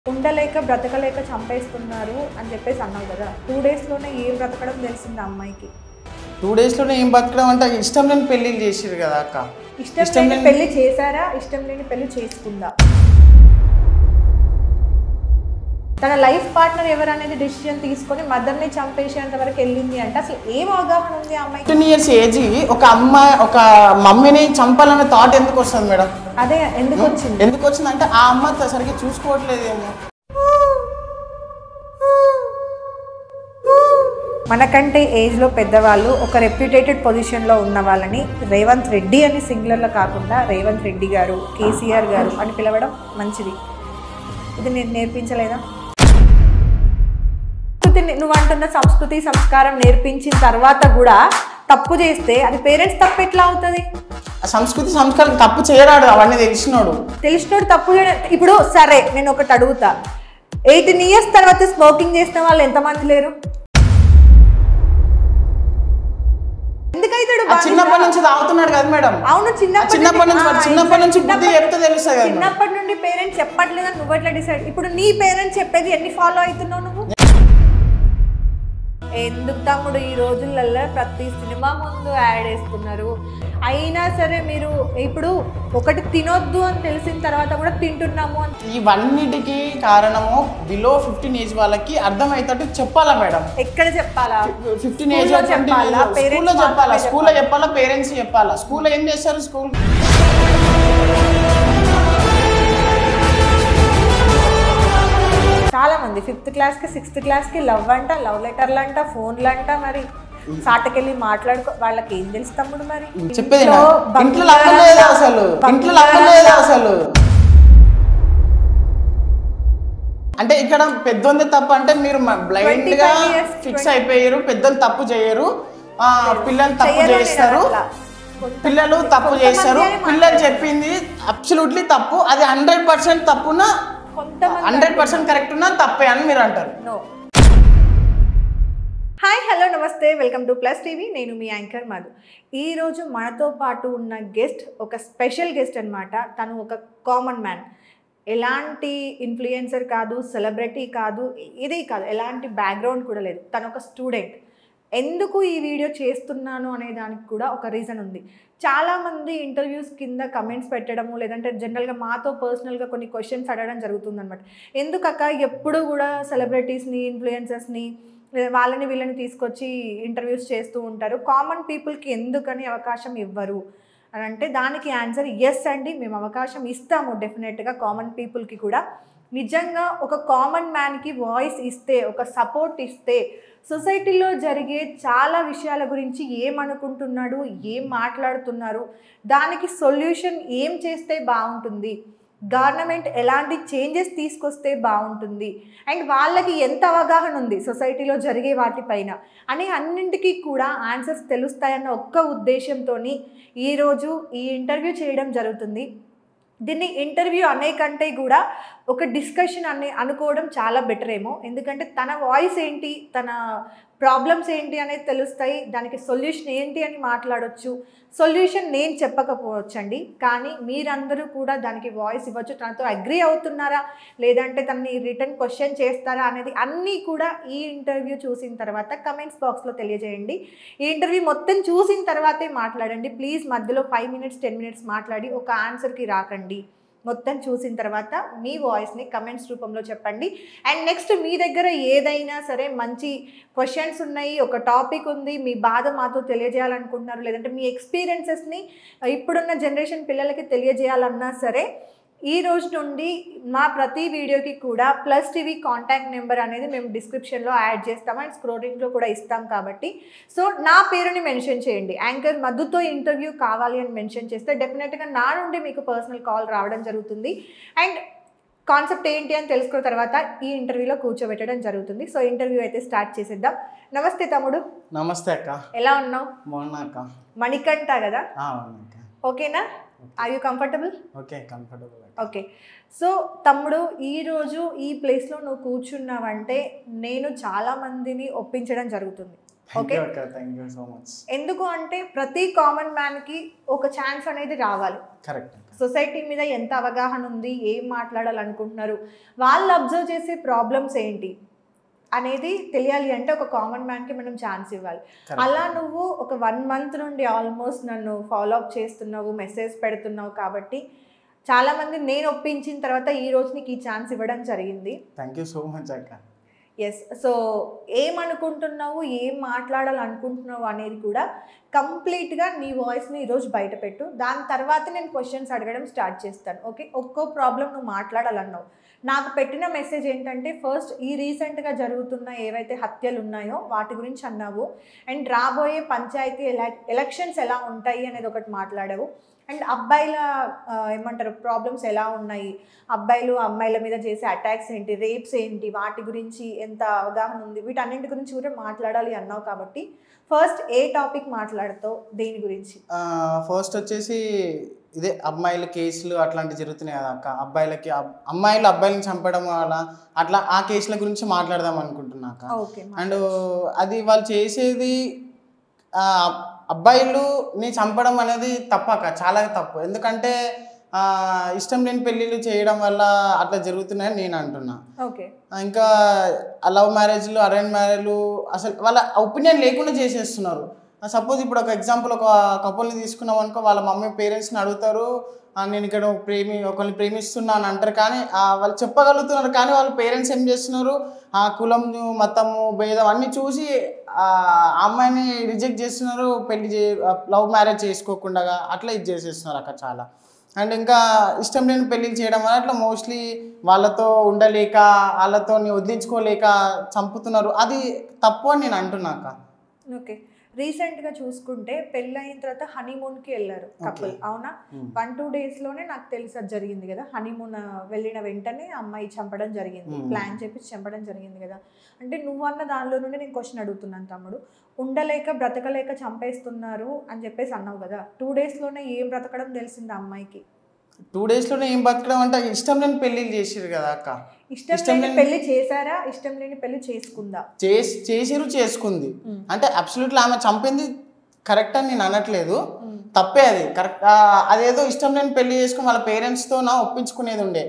ఉండలేక బ్రతకలేక చంపేస్తున్నారు అని చెప్పేసి అన్నావు కదా. 2 డేస్లోనే ఏం బ్రతకడం తెలిసింది ఆ అమ్మాయికి? 2 డేస్లోనే ఏం బతకడం అంటే ఇష్టం లేని పెళ్ళిళ్ళు చేసిరు కదా అక్క. ఇష్టం లేని పెళ్లి చేశారా? ఇష్టం లేని పెళ్లి చేసుకుందా? తన లైఫ్ పార్ట్నర్ ఎవరు అనేది డిసిషన్ తీసుకొని మదర్ని చంపేసేంత వరకు వెళ్ళింది అంటే అసలు ఏం అవగాహన ఉంది ఆ అమ్మాయికి? 10 years ఏజ్ ఒక మమ్మీని చంపాలనే థాట్ ఎందుకు వస్తుంది మేడం? అదే ఎందుకు వచ్చింది? ఎందుకు వచ్చిందంటే ఆ అమ్మ సరిగ్గా చూసుకోవట్లేదేమో. మనకంటే ఏజ్లో పెద్దవాళ్ళు ఒక రెప్యూటేటెడ్ పొజిషన్లో ఉన్న వాళ్ళని రేవంత్ రెడ్డి అని సింగులర్లో కాకుండా రేవంత్ రెడ్డి గారు, కేసీఆర్ గారు అని పిలవడం మంచిది. ఇది నేను నేర్పించలేదా? నువ్వు అంటున్న సంస్కృతి సంస్కారం నేర్పించిన తర్వాత కూడా తప్పు చేస్తే అది పేరెంట్స్ తప్పు ఎట్లా అవుతుంది? సంస్కృతి సంస్కారం తప్పు చేయరాడు, అవన్నీ తెలిసినోడు తప్పు చేయడం. ఇప్పుడు సరే నేను ఒకటి అడుగుతా, 18 years తర్వాత స్మోకింగ్ చేసిన వాళ్ళు ఎంతమంది లేరు? చిన్నప్పటి నుంచి తాగుతున్నాడు కదా మేడం. అవును, చిన్నప్పటి నుంచి బుద్ధి చెప్తే తెలుస్తుంది కదా. చిన్నప్పటి నుండి పేరెంట్స్ చెప్పట్లేదని నువ్వు ఎట్లా డిసైడ్? ఇప్పుడు నీ పేరెంట్స్ చెప్పేది ఎన్ని ఫాలో అవుతున్నావు నువ్వు? ఎందుకు తమ్ముడు ఈ రోజులలో ప్రతి సినిమా ముందు యాడ్ వేస్తున్నారు. అయినా సరే మీరు ఇప్పుడు ఒకటి తినొద్దు అని తెలిసిన తర్వాత కూడా తింటున్నాము అని. ఇవన్నిటికీ కారణము బిలో 15 ఏజ్ వాళ్ళకి అర్థమయ్యేటట్టు చెప్పాలా మేడం? ఎక్కడ చెప్పాలా? 15 ఏజ్ చెప్పాలా? స్కూల్లో చెప్పాలా? స్కూల్లో చెప్పాలా? పేరెంట్స్ చెప్పాలా? స్కూల్లో ఏం చేస్తారు? స్కూల్ చాలా మంది 5th క్లాస్కి 6th క్లాస్కి లవ్ అంట, లవ్ లెటర్లు అంట, ఫోన్లు అంట. మరి సాటకెళ్ళి మాట్లాడుకో, వాళ్ళకి ఏం తెలుసు తమ్ముడు? మరి చెప్పేది అసలు అంటే ఇక్కడ పెద్దోంది తప్పు అంటే మీరు బ్లైండ్ గా ఫిక్స్ అయిపోయారు. పెద్దలు తప్పు చేయరు, పిల్లలు తప్పు చేస్తారు. పిల్లలు తప్పు చేస్తారు, పిల్లలు చెప్పింది అబ్సల్యూట్లీ తప్పు. అది 100% తప్పున 100% కరెక్ట్ ఉన్నా తప్పే అని మీరు అంటారు. హాయ్, హలో, నమస్తే, వెల్కమ్ టు ప్లస్ టీవీ. నేను మీ యాంకర్ మధు. ఈరోజు మనతో పాటు ఉన్న గెస్ట్ ఒక స్పెషల్ గెస్ట్ అనమాట. తను ఒక కామన్ మ్యాన్, ఎలాంటి ఇన్ఫ్లుయెన్సర్ కాదు, సెలబ్రిటీ కాదు, ఇది కాదు, ఎలాంటి బ్యాక్గ్రౌండ్ కూడా లేదు. తను ఒక స్టూడెంట్. ఎందుకు ఈ వీడియో చేస్తున్నాను అనే దానికి కూడా ఒక రీజన్ ఉంది. చాలామంది ఇంటర్వ్యూస్ కింద కమెంట్స్ పెట్టడము, లేదంటే జనరల్గా మాతో పర్సనల్గా కొన్ని క్వశ్చన్స్ అడగడం జరుగుతుందన్నమాట. ఎందుకక్క ఎప్పుడు కూడా సెలబ్రిటీస్ని, ఇన్ఫ్లుయెన్సర్స్ని, వాళ్ళని వీళ్ళని తీసుకొచ్చి ఇంటర్వ్యూస్ చేస్తూ ఉంటారు, కామన్ పీపుల్కి ఎందుకని అవకాశం ఇవ్వరు అని అంటే దానికి ఆన్సర్ ఎస్ అండి, మేము అవకాశం ఇస్తాము డెఫినెట్గా కామన్ పీపుల్కి కూడా. నిజంగా ఒక కామన్ మ్యాన్కి వాయిస్ ఇస్తే, ఒక సపోర్ట్ ఇస్తే, సొసైటీలో జరిగే చాలా విషయాల గురించి ఏమనుకుంటున్నాడు, ఏం మాట్లాడుతున్నారు, దానికి సొల్యూషన్ ఏం చేస్తే బాగుంటుంది, గవర్నమెంట్ ఎలాంటి చేంజెస్ తీసుకొస్తే బాగుంటుంది, అండ్ వాళ్ళకి ఎంత అవగాహన ఉంది సొసైటీలో జరిగే వాటిపైన అని అన్నింటికీ కూడా ఆన్సర్స్ తెలుస్తాయన్న ఒక్క ఉద్దేశంతో ఈరోజు ఈ ఇంటర్వ్యూ చేయడం జరుగుతుంది. దీన్ని ఇంటర్వ్యూ అనే కంటే కూడా ఒక డిస్కషన్ అనుకోవడం చాలా బెటర్ ఏమో. ఎందుకంటే తన వాయిస్ ఏంటి, తన ప్రాబ్లమ్స్ ఏంటి అనేది తెలుస్తాయి, దానికి సొల్యూషన్ ఏంటి అని మాట్లాడవచ్చు. సొల్యూషన్ నేను చెప్పకపోవచ్చండి, కానీ మీరందరూ కూడా దానికి వాయిస్ ఇవ్వచ్చు. తనతో అగ్రీ అవుతున్నారా, లేదంటే తనని రిటర్న్ క్వశ్చన్ చేస్తారా అనేది అన్నీ కూడా ఈ ఇంటర్వ్యూ చూసిన తర్వాత కమెంట్స్ బాక్స్లో తెలియజేయండి. ఈ ఇంటర్వ్యూ మొత్తం చూసిన తర్వాతే మాట్లాడండి ప్లీజ్. మధ్యలో 5 minutes 10 minutes మాట్లాడి ఒక ఆన్సర్కి రాకండి. మొత్తం చూసిన తర్వాత మీ వాయిస్ని కమెంట్స్ రూపంలో చెప్పండి. అండ్ నెక్స్ట్ మీ దగ్గర ఏదైనా సరే మంచి క్వశ్చన్స్ ఉన్నాయి, ఒక టాపిక్ ఉంది, మీ బాధ మాతో తెలియజేయాలనుకుంటున్నారు, లేదంటే మీ ఎక్స్పీరియన్సెస్ని ఇప్పుడున్న జనరేషన్ పిల్లలకి తెలియజేయాలన్నా సరే, ఈ రోజు నుండి మా ప్రతి వీడియోకి కూడా ప్లస్ టీవీ కాంటాక్ట్ నెంబర్ అనేది మేము డిస్క్రిప్షన్లో యాడ్ చేస్తాము అండ్ స్క్రోలింగ్లో కూడా ఇస్తాం. కాబట్టి సో నా పేరుని మెన్షన్ చేయండి, యాంకర్ మధుతో ఇంటర్వ్యూ కావాలి అని మెన్షన్ చేస్తే డెఫినెట్గా నా నుండి మీకు పర్సనల్ కాల్ రావడం జరుగుతుంది. అండ్ కాన్సెప్ట్ ఏంటి అని తెలుసుకున్న తర్వాత ఈ ఇంటర్వ్యూలో కూర్చోబెట్టడం జరుగుతుంది. సో ఇంటర్వ్యూ అయితే స్టార్ట్ చేసేద్దాం. నమస్తే తమ్ముడు. నమస్తే అక్క. ఎలా ఉన్నావు? బాగున్నా అక్క. మణికంఠ కదా? ఓకేనా? Are you comfortable? Okay, comfortable. Okay, so తమ్ముడు ఈరోజు ఈ ప్లేస్లో నువ్వు కూర్చున్నావంటే నేను చాలా మందిని ఒప్పించడం జరుగుతుంది. Okay, thank you so much. ఎందుకు అంటే ప్రతి కామన్ మ్యాన్కి ఒక ఛాన్స్ అనేది రావాలి. కరెక్ట్. సొసైటీ మీద ఎంత అవగాహన ఉంది, ఏం మాట్లాడాలనుకుంటున్నారు, వాళ్ళు అబ్జర్వ్ చేసే ప్రాబ్లమ్స్ ఏంటి అనేది తెలియాలి అంటే ఒక కామన్ మ్యాన్కి మనం ఛాన్స్ ఇవ్వాలి. అలా నువ్వు ఒక 1 month నుండి ఆల్మోస్ట్ నన్ను ఫాలో అప్ చేస్తున్నావు, మెసేజ్ పెడుతున్నావు కాబట్టి చాలామంది నేను ఒప్పించిన తర్వాత ఈ రోజు నీకు ఈ ఛాన్స్ ఇవ్వడం జరిగింది. థ్యాంక్ యూ సో మచ్ అక్క. ఎస్, సో ఏమనుకుంటున్నావు, ఏం మాట్లాడాలనుకుంటున్నావు అనేది కూడా కంప్లీట్గా నీ వాయిస్ని ఈరోజు బయట పెట్టు. దాని తర్వాత నేను క్వశ్చన్స్ అడగడం స్టార్ట్ చేస్తాను. ఓకే, ఒక్కో ప్రాబ్లం నువ్వు మాట్లాడాలన్నావు. నాకు పెట్టిన మెసేజ్ ఏంటంటే ఫస్ట్ ఈ రీసెంట్గా జరుగుతున్న ఏవైతే హత్యలు ఉన్నాయో వాటి గురించి అన్నావు, అండ్ రాబోయే పంచాయతీ ఎలక్షన్స్ ఎలా ఉంటాయి అనేది ఒకటి మాట్లాడావు, అండ్ అబ్బాయిల ఏమంటారు ప్రాబ్లమ్స్ ఎలా ఉన్నాయి, అబ్బాయిలు అమ్మాయిల మీద చేసే అటాక్స్ ఏంటి, రేప్స్ ఏంటి, వాటి గురించి ఎంత అవగాహన ఉంది, వీటన్నింటి గురించి కూడా మాట్లాడాలి అన్నావు. కాబట్టి ఫస్ట్ ఏ టాపిక్ మాట్లాడతావు, దేని గురించి? ఫస్ట్ వచ్చేసి ఇదే అమ్మాయిల కేసులు అట్లాంటివి జరుగుతున్నాయి కదా అక్క, అబ్బాయిలకి అమ్మాయిలు అబ్బాయిలను చంపడం వల్ల అట్లా ఆ కేసుల గురించి మాట్లాడదాం అనుకుంటున్నాక. అండ్ అది వాళ్ళు చేసేది అబ్బాయిలుని చంపడం అనేది తప్పక, చాలా తప్పు. ఎందుకంటే ఇష్టం లేని పెళ్ళిళ్ళు చేయడం వల్ల అట్లా జరుగుతున్నాయని నేను అంటున్నా. ఇంకా లవ్ మ్యారేజ్లు, అరేంజ్ మ్యారేజ్లు అసలు వాళ్ళ ఒపీనియన్ లేకుండా చేసేస్తున్నారు. సపోజ్ ఇప్పుడు ఒక ఎగ్జాంపుల్, ఒక కపుల్ని తీసుకున్నాం అనుకో, వాళ్ళ మమ్మీ పేరెంట్స్ని అడుగుతారు, నేను ఇక్కడ ఒకరిని ప్రేమిస్తున్నాను అంటారు, కానీ వాళ్ళు చెప్పగలుగుతున్నారు, కానీ వాళ్ళ పేరెంట్స్ ఏం చేస్తున్నారు, ఆ కులం మతము భేదం అన్నీ చూసి ఆ అమ్మాయిని రిజెక్ట్ చేస్తున్నారు, లవ్ మ్యారేజ్ చేసుకోకుండా అట్లా ఇది చేసేస్తున్నారు అక్కడ చాలా. అండ్ ఇంకా ఇష్టం లేని పెళ్ళిళ్ళు చేయడం వల్ల అట్లా మోస్ట్లీ వాళ్ళతో ఉండలేక వాళ్ళతో వదిలించుకోలేక చంపుతున్నారు. అది తప్పు అని నేను అంటున్నాక. ఓకే, రీసెంట్గా చూసుకుంటే పెళ్ళైన తర్వాత హనీమూన్కి వెళ్ళారు కపుల్, అవునా? 1-2 daysలోనే నాకు తెలిసి అది జరిగింది కదా. హనీమూన్ వెళ్ళిన వెంటనే అమ్మాయి చంపడం జరిగింది, ప్లాన్ చేపించి చంపడం జరిగింది కదా. అంటే నువ్వు అన్న దానిలో నుండి నేను క్వశ్చన్ అడుగుతున్నాను తమ్ముడు, ఉండలేక బ్రతకలేక చంపేస్తున్నారు అని చెప్పేసి అన్నావు కదా. 2 daysలోనే ఏం బ్రతకడం తెలిసింది అమ్మాయికి? 2 daysలోనే ఏం బతకడం అంటే ఇష్టం లేని పెళ్ళిళ్ళు చేసారు కదా అక్క. ఇష్టం లేని పెళ్లి చేశారా, ఇష్టం లేని పెళ్లి చేసుకుందా? చేసిరు, చేసుకుంది. అంటే అబ్సల్యూట్లీ ఆమె చంపింది కరెక్ట్ అని నేను అనట్లేదు, తప్పే అది. కరెక్ట్, అదేదో ఇష్టం లేని పెళ్లి చేసుకుని వాళ్ళ పేరెంట్స్తో ఒప్పించుకునేది ఉండే.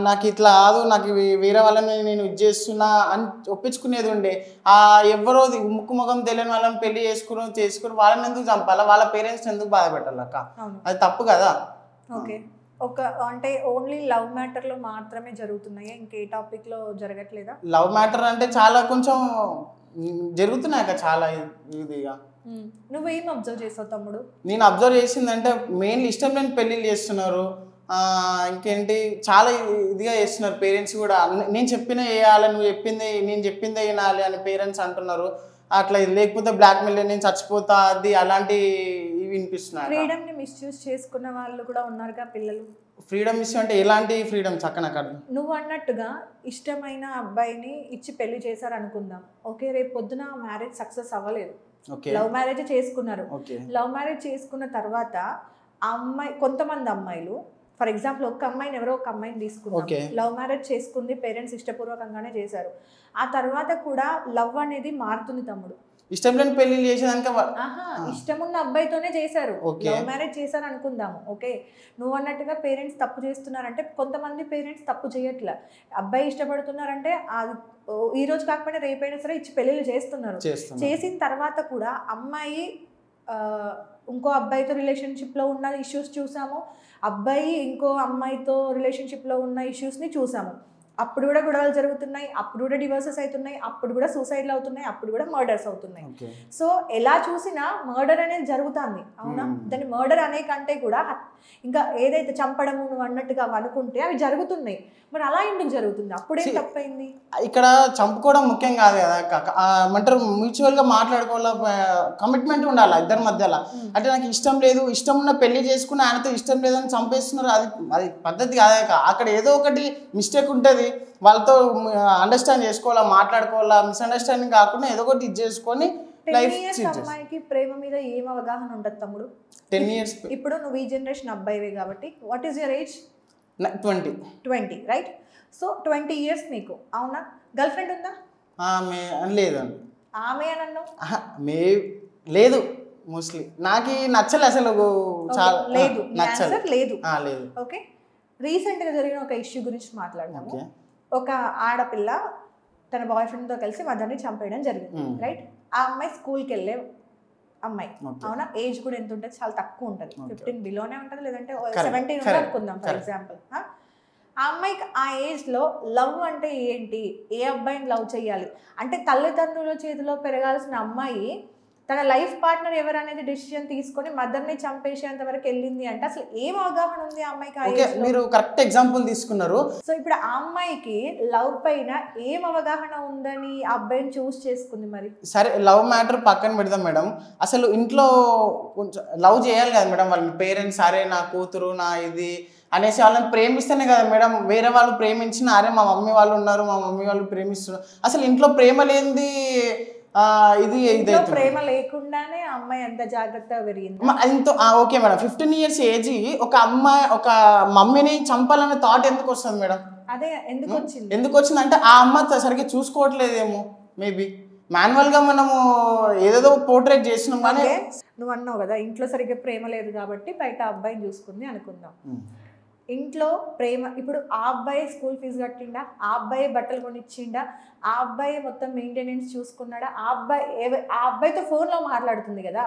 నాకు ఇట్లా కాదు, నాకు వేరే వాళ్ళని నేను ఇది చేస్తున్నా అని ఒప్పించుకునేది ఉండే. ఎవరో ముక్కు ముఖం తెలియని వాళ్ళని పెళ్లి చేసుకుని వాళ్ళని ఎందుకు చంపాలా, వాళ్ళ పేరెంట్స్ని ఎందుకు బాధ పెట్టాలి అక్క? అది తప్పు కదా. ఓకే, అంటే ఓన్లీ లవ్ మ్యాటర్లో మాత్రమే జరుగుతున్నాయా, ఇంకే టాపిక్లో జరగట్లేదా? లవ్ మ్యాటర్ అంటే చాలా కొంచెం జరుగుతున్నాయి అక్క, చాలా ఇదిగా. నువ్వేం అబ్జర్వ్ చేసావు తమ్ముడు? నేను అబ్జర్వ్ చేసిందంటే మెయిన్లీ ఇష్టం లేని పెళ్ళిళ్ళు చేస్తున్నారు. ఇంకేంటి చాలా ఇదిగా చేస్తున్నారు పేరెంట్స్ కూడా. నేను చెప్పిన వేయాలి, నువ్వు చెప్పింది నేను చెప్పిందే వినాలి అని పేరెంట్స్ అంటున్నారు. అట్లా లేకపోతే బ్లాక్మెయిల్, నేను చచ్చిపోతా, అది అలాంటి వినిపిస్తున్నారు. ఫ్రీడమ్ని మిస్యూజ్ చేసుకున్న వాళ్ళు కూడా ఉన్నారుగా పిల్లలు. ఫ్రీడమ్ ఇష్యూ అంటే ఎలాంటి ఫ్రీడమ్ చక్కన కాదు? నువ్వు అన్నట్టుగా ఇష్టమైన అబ్బాయిని ఇచ్చి పెళ్లి చేశారు అనుకుందాం. ఓకే, రేపు పొద్దున మ్యారేజ్ సక్సెస్ అవ్వలేదు, లవ్ మ్యారేజ్ చేసుకున్నారు. లవ్ మ్యారేజ్ చేసుకున్న తర్వాత ఆ అమ్మాయి, కొంతమంది అమ్మాయిలు ఫర్ ఎగ్జాంపుల్ ఒక అమ్మాయిని ఎవరో ఒక అమ్మాయిని తీసుకున్నారు, లవ్ మ్యారేజ్ చేసుకుంది, పేరెంట్స్ ఇష్టపూర్వకంగానే చేశారు. ఆ తర్వాత కూడా లవ్ అనేది మారుతుంది తమ్ముడు. ఇష్టం లేని పెళ్లి చేసేదానికి ఇష్టం ఉన్న అబ్బాయితోనే చేశారు, లవ్ మ్యారేజ్ చేశారు అనుకుందాము. ఓకే, నువ్వు అన్నట్టుగా పేరెంట్స్ తప్పు చేస్తున్నారంటే కొంతమంది పేరెంట్స్ తప్పు చేయట్లే. అబ్బాయి ఇష్టపడుతున్నారంటే ఈ రోజు కాకపోయినా రేపైనా సరే ఇచ్చి పెళ్ళిళ్ళు చేస్తున్నారు. చేసిన తర్వాత కూడా అమ్మాయి ఇంకో అబ్బాయితో రిలేషన్షిప్లో ఉన్న ఇష్యూస్ చూసాము, అబ్బాయి ఇంకో అమ్మాయితో రిలేషన్షిప్లో ఉన్న ఇష్యూస్ని చూసాము. అప్పుడు కూడా గొడవలు జరుగుతున్నాయి, అప్పుడు కూడా డివోర్సెస్ అవుతున్నాయి, అప్పుడు కూడా సూసైడ్లు అవుతున్నాయి, అప్పుడు కూడా మర్డర్స్ అవుతున్నాయి. సో ఎలా చూసినా మర్డర్ అనేది జరుగుతుంది, అవునా? దాన్ని మర్డర్ అనే కంటే కూడా ఇంకా ఏదైతే చంపడము నువ్వు అన్నట్టుగా అనుకుంటే అవి జరుగుతున్నాయి. మరి అలా ఎందుకు జరుగుతుంది? అప్పుడేం తప్పైంది? ఇక్కడ చంపుకోవడం ముఖ్యం కాదు కదా, ఏమంటారు, మ్యూచువల్గా మాట్లాడుకోవాల, కమిట్మెంట్ ఉండాలి ఇద్దరి మధ్యలో. అంటే నాకు ఇష్టం లేదు, ఇష్టం ఉన్న పెళ్లి చేసుకుని ఆయనతో ఇష్టం లేదని చంపేస్తున్నారు, అది పద్ధతి కాదు. అక్కడ ఏదో ఒకటి మిస్టేక్ ఉంటుంది. ఉంటుంది, వాళ్ళతో అండర్స్టాండ్ చేసుకోవాలా, మాట్లాడుకోవాలా, మిస్అండర్స్టాండింగ్ కాకుండా ఏదో ఒకటి ఇది చేసుకొని లైఫ్ అమ్మాయికి ప్రేమ మీద ఏం అవగాహన ఉండదు తమ్ముడు? 10 years. ఇప్పుడు నువ్వు ఈ జనరేషన్ అబ్బాయివే కాబట్టి what is your age? 20 right. So 20 years నీకు, అవునా? గర్ల్ ఫ్రెండ్ ఉందా? లేదండి. ఆమె అని అన్నావు. లేదు, మోస్ట్లీ నాకు నచ్చలేదు అసలు, చాలా లేదు, నచ్చలేదు. లేదు. ఓకే, రీసెంట్గా జరిగిన ఒక ఇష్యూ గురించి మాట్లాడదాము. ఒక ఆడపిల్ల తన బాయ్ ఫ్రెండ్తో కలిసి మదర్ని చంపేయడం జరిగింది, రైట్? ఆ అమ్మాయి స్కూల్కి వెళ్ళే అమ్మాయి, అవునా? ఏజ్ కూడా ఎంత ఉంటుంది? చాలా తక్కువ ఉంటుంది, 15 బిలోనే ఉంటుంది, లేదంటే 17 అనుకుందాం ఫర్ ఎగ్జాంపుల్. ఆ అమ్మాయికి ఆ ఏజ్లో లవ్ అంటే ఏంటి, ఏ అబ్బాయిని లవ్ చేయాలి అంటే, తల్లిదండ్రుల చేతిలో పెరగాల్సిన అమ్మాయి తన లైఫ్ పార్ట్నర్ ఎవరు అనేది డెసిషన్ తీసుకొని మదర్ని చంపేసేంత వరకు వెళ్ళింది అంటే అసలు ఏం అవగాహన ఉంది ఆ అమ్మాయికి? మీరు కరెక్ట్ ఎగ్జాంపుల్ తీసుకున్నారు. సో ఇప్పుడు ఆ అమ్మాయికి లవ్ పైన ఏం అవగాహన ఉందని ఆ అబ్బాయిని చూస్ చేసుకుంది మరి? సరే, లవ్ మ్యాటర్ పక్కన పెడదాం మేడం. అసలు ఇంట్లో కొంచెం లవ్ చేయాలి కదా మేడం, వాళ్ళ పేరెంట్స్ అరే నా కూతురు నా ఇది అనేసి వాళ్ళని ప్రేమిస్తేనే కదా మేడం. వేరే వాళ్ళు ప్రేమించిన అరే మా మమ్మీ వాళ్ళు ఉన్నారు, మా మమ్మీ వాళ్ళు ప్రేమిస్తున్నారు. అసలు ఇంట్లో ప్రేమ లేనిది ఇది ప్రేమ లేకుండానే అమ్మాయి ఎంత జాగ్రత్తగా పెరిగింది. ఓకే మేడం, 15 years ఏజ్ ఒక అమ్మాయి ఒక మమ్మీని చంపాలనే థాట్ ఎందుకు వస్తుంది మేడం? అదే ఎందుకు వచ్చింది అంటే ఆ అమ్మ సరిగ్గా చూసుకోవట్లేదేమో, మేబీ మాన్యువల్ గా మనము ఏదేదో పోర్ట్రేట్ చేసినాం. కానీ నువ్వు అన్నావు కదా ఇంట్లో సరిగ్గా ప్రేమ లేదు కాబట్టి బయట అబ్బాయిని చూసుకుంది అనుకుందాం. ఇంట్లో ప్రేమ, ఇప్పుడు ఆ అబ్బాయి స్కూల్ ఫీజు కట్టిండా, ఆ అబ్బాయి బట్టలు కొనిచ్చిండా, ఆ అబ్బాయి మొత్తం మెయింటెనెన్స్ చూసుకున్నాడా, ఆ అబ్బాయితో ఫోన్లో మాట్లాడుతుంది కదా,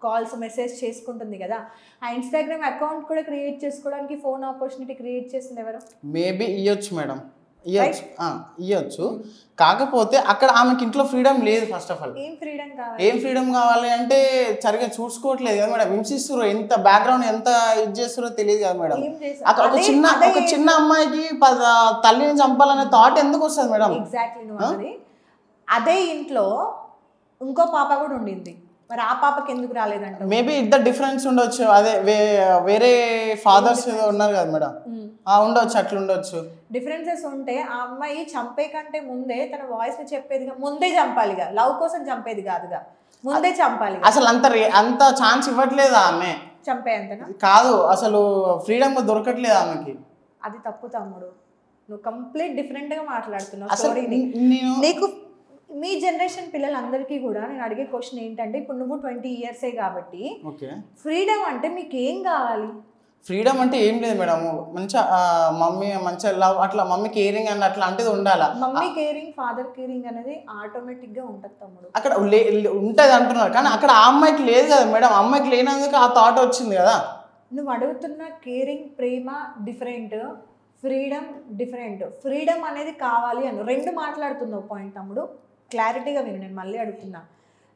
కాల్స్ మెసేజ్ చేసుకుంటుంది కదా, ఆ ఇన్స్టాగ్రామ్ అకౌంట్ కూడా క్రియేట్ చేసుకోవడానికి ఫోన్ ఆపర్చునిటీ క్రియేట్ చేసింది ఎవరు? మేబీ ఇవ్వచ్చు మేడం, ఇవ్వచ్చు. కాకపోతే అక్కడ ఆమెకి ఇంట్లో ఫ్రీడమ్ లేదు. ఫస్ట్ ఆఫ్ ఆల్ ఏం ఫ్రీడమ్ కావాలి అంటే సరిగ్గా చూసుకోవట్లేదు కదా మేడం. హింసిస్తారు, ఎంత బ్యాక్గ్రౌండ్ ఎంత ఇది చేస్తారో తెలియదు కదా మేడం. అక్కడ ఒక చిన్న అమ్మాయికి తల్లిని చంపాలనే థాట్ ఎందుకు వస్తుంది మేడం? ఎగ్జాక్ట్లీ. అదే ఇంట్లో ఇంకో పాప కూడా ఉండింది, మరి ఆ పాపకి ఎందుకు రాలేదంట? మేబీ ఇద్దరు డిఫరెన్స్ ఉండొచ్చు. అదే వేరే ఫాదర్స్ ఉన్నారు కదా మేడం, ఉండొచ్చు, అట్లా ఉండొచ్చు. డిఫరెన్సెస్ ఉంటే ఆ అమ్మాయి చంపే కంటే ముందే తన వాయిస్ ని చెప్పేదిగా, ముందే చంపాలిగా, లవ్ కోసం చంపేది కాదుగా, ముందే చంపాలి. అసలు అంత ఛాన్స్ ఇవ్వట్లేదు ఆమె, చంపే అంతగా కాదు, అసలు ఫ్రీడమ్ దొరకట్లేదు ఆమెకి. అది తప్పు తమ్ముడు, నువ్వు కంప్లీట్ డిఫరెంట్ గా మాట్లాడుతున్నావు. నీకు మీ జనరేషన్ పిల్లలందరికీ కూడా నేను అడిగే క్వశ్చన్ ఏంటంటే, ఇప్పుడు నువ్వు 20 years కాబట్టి ఫ్రీడమ్ అంటే మీకు ఏం కావాలి? ఫ్రీడమ్ అంటే ఏం లేదు మేడం, మంచిగా మమ్మీ మంచిగా లవ్, అట్లా మమ్మీ కేరింగ్ అని అట్లా అంటే ఉండాలా. మమ్మీ కేరింగ్, ఫాదర్ కేరింగ్ అనేది ఆటోమేటిక్ గా ఉంటుంది తమ్ముడు, అక్కడ ఉంటది అంటున్నారు. కానీ అక్కడ ఆ అమ్మాయికి లేదు కదా మేడం, అమ్మాయికి లేనందుకు ఆ థాట్ వచ్చింది కదా. నువ్వు అడుగుతున్న కేరింగ్, ప్రేమ డిఫరెంట్, ఫ్రీడమ్ డిఫరెంట్. ఫ్రీడమ్ అనేది కావాలి అని రెండు మాట్లాడుతున్నావు పాయింట్ తమ్ముడు, క్లారిటీగా విను. నేను మళ్ళీ అడుగుతున్నా,